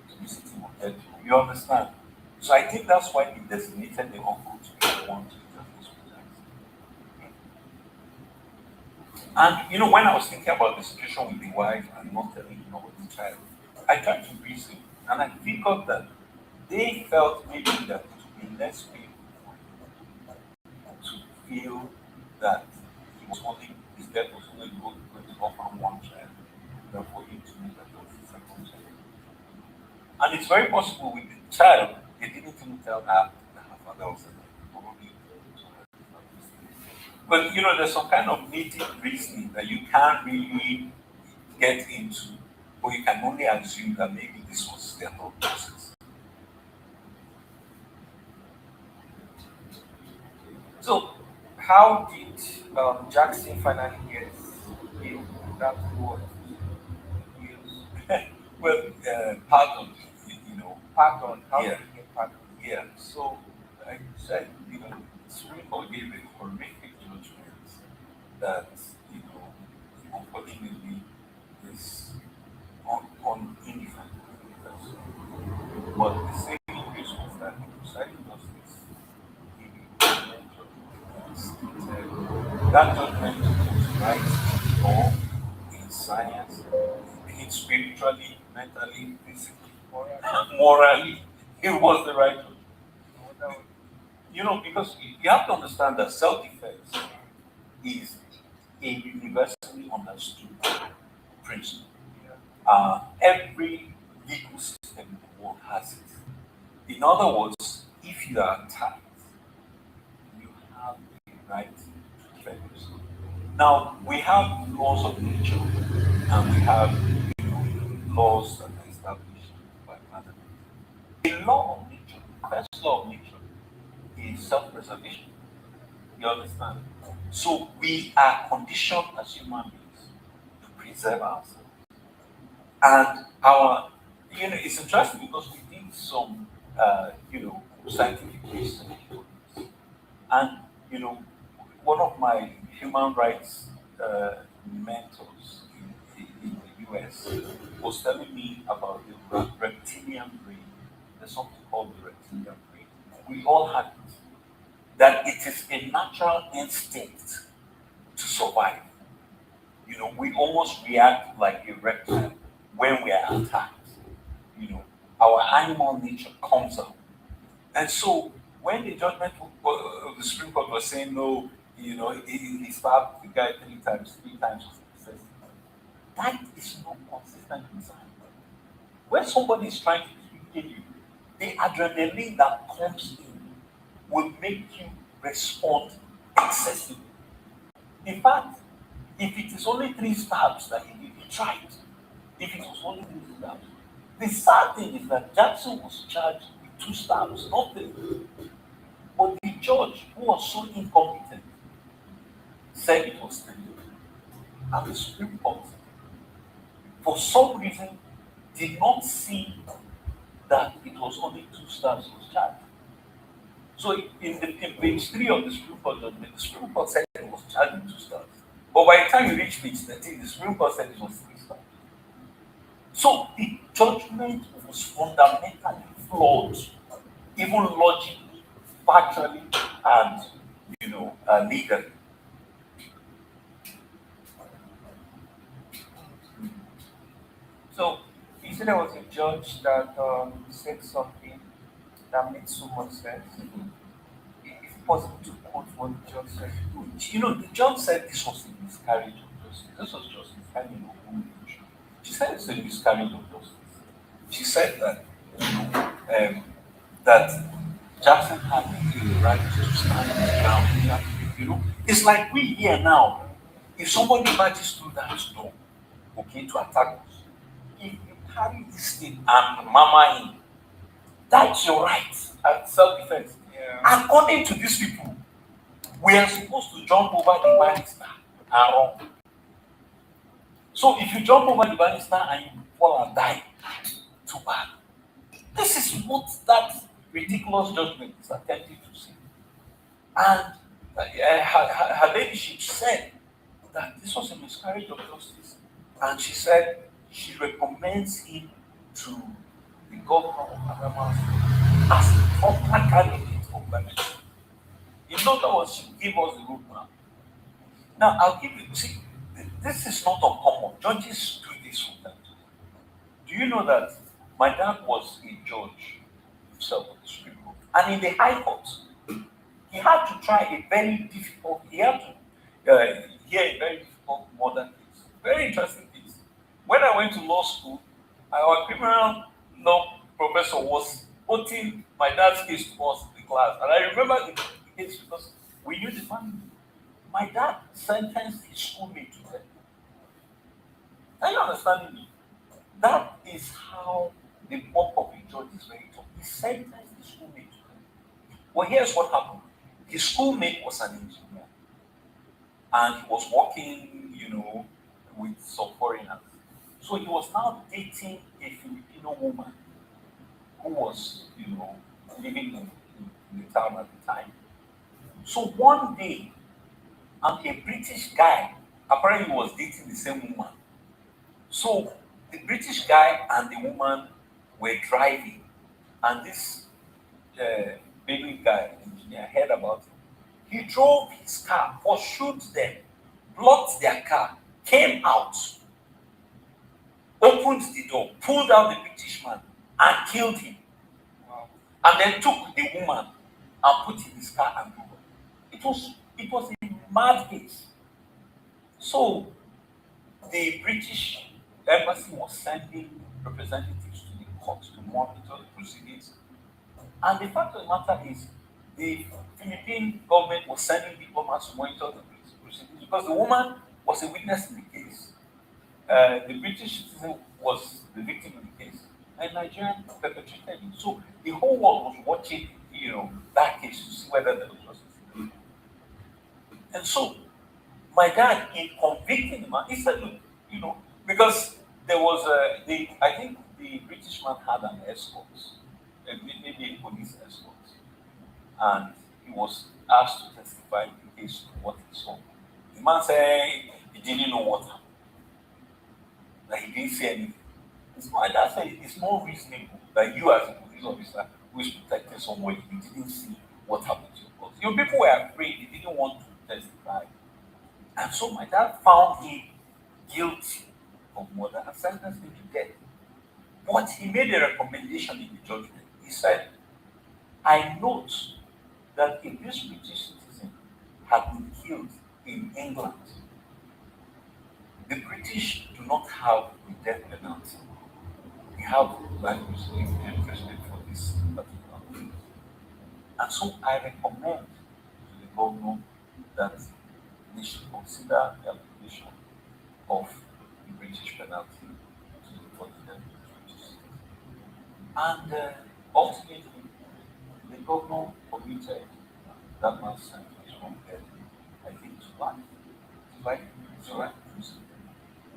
to visit him on that. You understand? So I think that's why they designated the uncle to be the one to interface with that. And when I was thinking about the situation with the wife and not telling him about the child, I tried to reason and I figured that they felt maybe that it would be less painful to feel that his death was only going to offer one child than for him to make that was the second child. And it's very possible with the child, they didn't even tell her that her father was alive. Probably told her that her father was alive. But there's some kind of native reasoning that you can't really get into, or you can only assume that maybe this was their thought process. So, how did Jackson finally get healed? That was healed. Well, pardon, Pardon. How did yeah, he get pardon? yeah. So I said, Supreme Court gave a horrific judgment that, you know, unfortunately is on indefensible. But the saving grace was that the presiding justice gave a judgment that stated that judgment was right in law, in science, in spiritually, mentally, physically, morally, it was the right judgment. Because you have to understand that self-defense is a universally understood principle. Every legal system in the world has it. In other words, if you are attacked, you have the right to defend yourself. Now, we have laws of nature and we have laws that are established by man. The law of nature, the first law of nature is self-preservation. You understand? So we are conditioned as human beings to preserve ourselves. And it's interesting because we did some, scientific research for this. And, one of my human rights mentors in the US was telling me about the reptilian brain. There's something called the reptilian brain. We all have it. That it is a natural instinct to survive. We almost react like a reptile when we are attacked. Our animal nature comes out. And so when the judgment of the Supreme Court was saying no, he stabbed the guy three times, that is not consistent with science. When somebody is trying to kill you, the adrenaline that comes in will make you respond excessively. In fact, if it is only three stabs that he did, he tried. If it was only three stabs. The sad thing is that Jackson was charged with two stabs, not three. judge, who was so incompetent, said it was 3. And the Supreme Court, for some reason, did not see that it was only 2 stars he was charged. So in page 3 of the Supreme Court judgment, the Supreme Court said it was charged with 2 stars. But by the time you reach page 13, the Supreme Court said it was 3 stars. So the judgment was fundamentally flawed, even logically, factually, and legally. So you said there was a judge that said something that made so much sense. Is it possible to quote what the judge said? The judge said this was a miscarriage of justice. This was just miscarriage of whole nation. She said it's a miscarriage of justice. She said that that Jackson had the right to stand on the ground. It's like we here now. If somebody marches through that door, okay, to attack us, if you carry this thing and mama him, that's your right at self-defense. Yeah. According to these people, we are supposed to jump over the banister and run. So if you jump over the banister and you fall and die, too bad. This is what that ridiculous judgment is attempting to say. And her ladyship said that this was a miscarriage of justice. And she said she recommends him to the governor of Adamawa as a proper candidate for clemency. In other words, she gave us the roadmap. Now, I'll give you, see, this is not uncommon. Judges do this sometimes. Do you know that my dad was a judge himself of the Supreme Court? And in the High Court, he had to try a very difficult, he had to hear a very difficult murder case. Very interesting case. When I went to law school, our criminal law professor was putting my dad's case to us in the class. And I remember the case because we knew the family. My dad sentenced his schoolmate to death. Are you understanding me? That is how the work of a judge is very tough. He sentenced his schoolmate to death. Well, here's what happened. His schoolmate was an engineer. And he was working, with some foreigners. So he was now dating a Filipino woman who was, living in the town at the time. So one day, a British guy apparently was dating the same woman. So the British guy and the woman were driving, and this baby guy, engineer, heard about it. He drove his car, pursued them, blocked their car, came out, opened the door, pulled out the British man, and killed him. Wow. And then took the woman and put in his car and drove. It was a mad case. So the British embassy was sending representatives to the court to monitor the proceedings. And the fact of the matter is, the Philippine government was sending diplomats to monitor the proceedings because the woman was a witness in the case. The British citizen was the victim in the case, and Nigerian perpetrated it. So the whole world was watching, that case to see whether there was justice. And so my dad, in convicting the man, he said, look, because there was I think the British man had an escort, maybe a police escort, and he was asked to testify in the case of what he saw. The man said he didn't know what happened, that he didn't see anything. So my dad said it's more reasonable that you, as a police officer who is protecting somebody, you didn't see what happened to your boss. People were afraid, they didn't want to testify. And so my dad found him guilty of murder and sentenced him to death. But he made a recommendation in the judgment. He said, I note that if this British citizen had been killed in England, the British do not have the death penalty. They have life imprisonment for this particular thing. And so I recommend to the governor that they should consider the application of the British penalty for the death penalty. And ultimately, the governor committed that man's sentence from death, I think, to life. Like, it's the right person.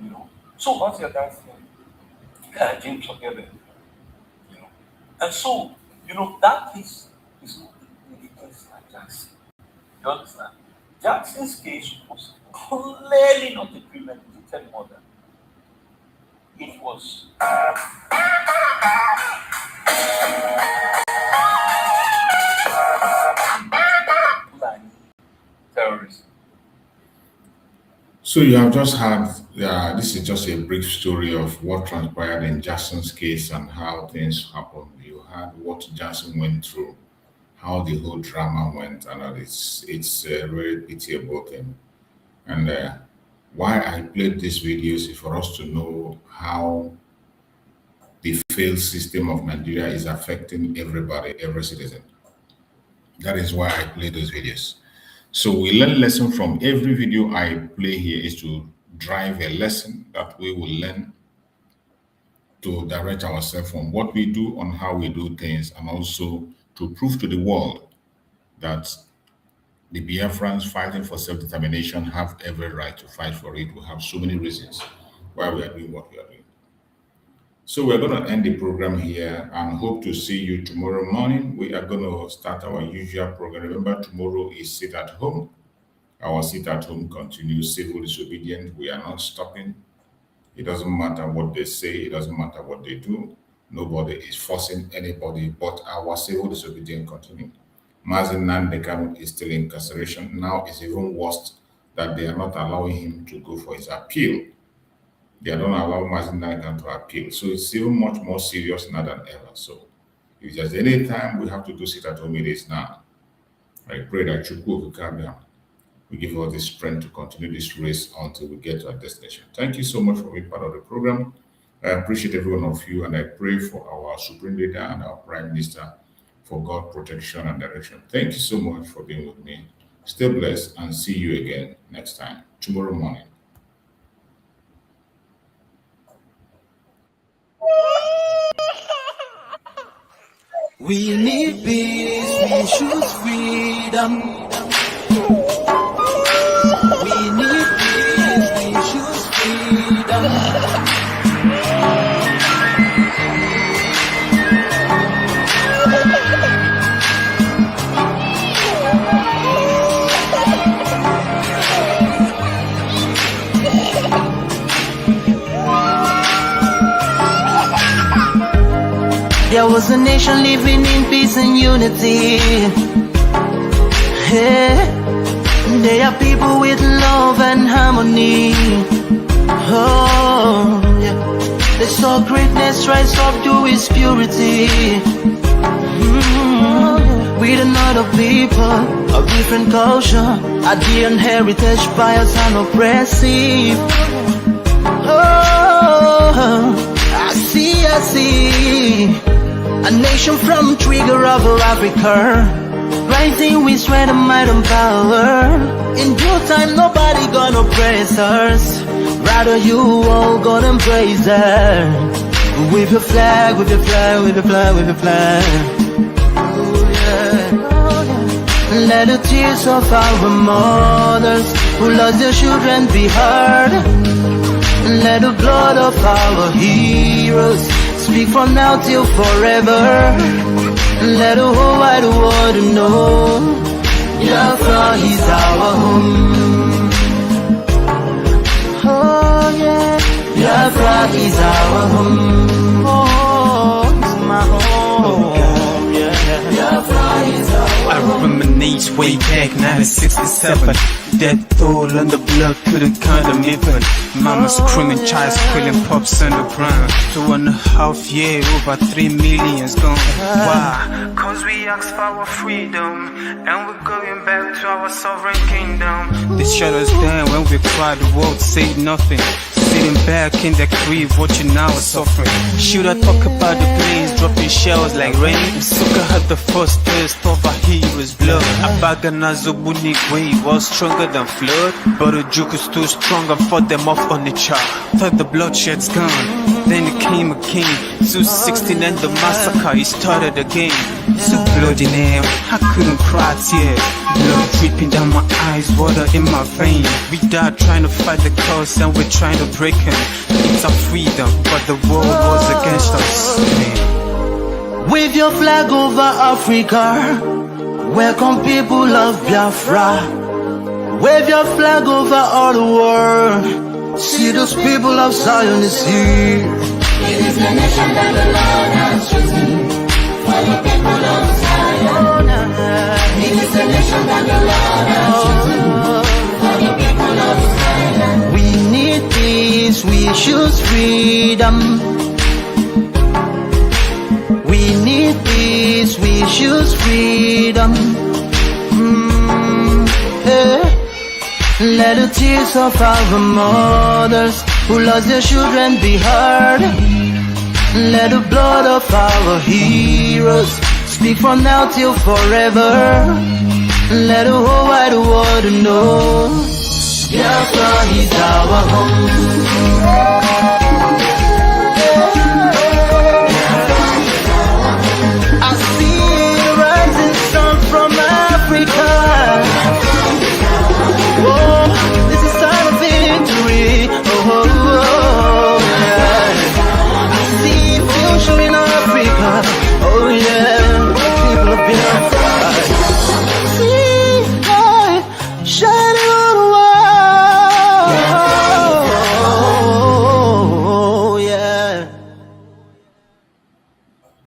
You know? So, what's your dad saying? Yeah, James forget it. You know? And so, you know, that case is not the case like Jackson. You understand? Jackson's case was clearly not a premeditated murder. It was terrorism. So you have just had, this is just a brief story of what transpired in Jackson's case and how things happened. You had what Jackson went through, how the whole drama went, and it's really pity about him. And why I played these videos is for us to know how the failed system of Nigeria is affecting everybody, every citizen. That is why I play those videos. So we learn lesson from every video I play here is to drive a lesson that we will learn to direct ourselves from what we do on how we do things, and also to prove to the world that the Biafrans fighting for self-determination have every right to fight for it. We have so many reasons why we are doing what we are doing. So we're going to end the program here and hope to see you tomorrow morning. We are going to start our usual program. Remember, tomorrow is Sit at Home. Our Sit at Home continues. Civil disobedience. We are not stopping. It doesn't matter what they say. It doesn't matter what they do. Nobody is forcing anybody, but our civil disobedience continues. Mazin Nandekam is still in incarceration. Now it's even worse that they are not allowing him to go for his appeal. They don't allow Mazin Nandekam to appeal. So it's even much more serious now than ever. So if there's any time we have to do Sit at Home, it is now. I pray that Chukwu will give us the strength to continue this race until we get to our destination. Thank you so much for being part of the program. I appreciate every one of you, and I pray for our Supreme Leader and our Prime Minister for God's protection and direction. Thank you so much for being with me. Stay blessed and see you again next time, tomorrow morning. We need peace, we choose freedom. We need peace, we choose freedom. There was a nation living in peace and unity. Hey, they are people with love and harmony. Oh, yeah. They saw greatness rise up to its purity. With another people of different culture, a different heritage, biased and oppressive. Oh, I see. A nation from trigger of Africa, rising with strength and might and power. In due time, nobody gonna oppress us. Rather, you all gonna embrace her. With your flag, with your flag, with your flag, with your flag. Oh yeah. Let the tears of our mothers who lost their children be heard. Let the blood of our heroes speak from now till forever. Let the whole wide world know Biafra is our home. Oh yeah, Biafra is our home. Oh, it's my home. Yeah, Biafra is our home. I reminisce way back 1967. Death toll on the blood couldn't count them even. Mama screaming, child squealing, pops on the ground. 2.5 years, over 3 million's gone. Why? Cause we asked for our freedom, and we're going back to our sovereign kingdom. They shut us down when we cried, the world said nothing. sitting back in the crib watching our suffering. Should I talk about the planes dropping shells like rain? Suka had the first taste of a hero's blood. Abagana Zobunigwe was stronger than flood, but Ojuku stood strong and fought them off on the chart. Thought the bloodshed's gone, then it came again. 216 and the massacre, it started again. So bloody name, I couldn't cry tears. Blood dripping down my eyes, water in my veins. We died trying to fight the cause and we're trying to break him. It's our freedom, but the world was against us. Wave your flag over Africa. Welcome people of Biafra. Wave your flag over all the world. See those people of Zion is here. It is the nation that the Lord has chosen for the people of Zion. It is the nation that the Lord has chosen for the people of Zion. We need peace, we choose freedom. We need peace, we choose freedom. Let the tears of our mothers who lost their children be heard. Let the blood of our heroes speak from now till forever. Let the whole wide world know Biafra is our home.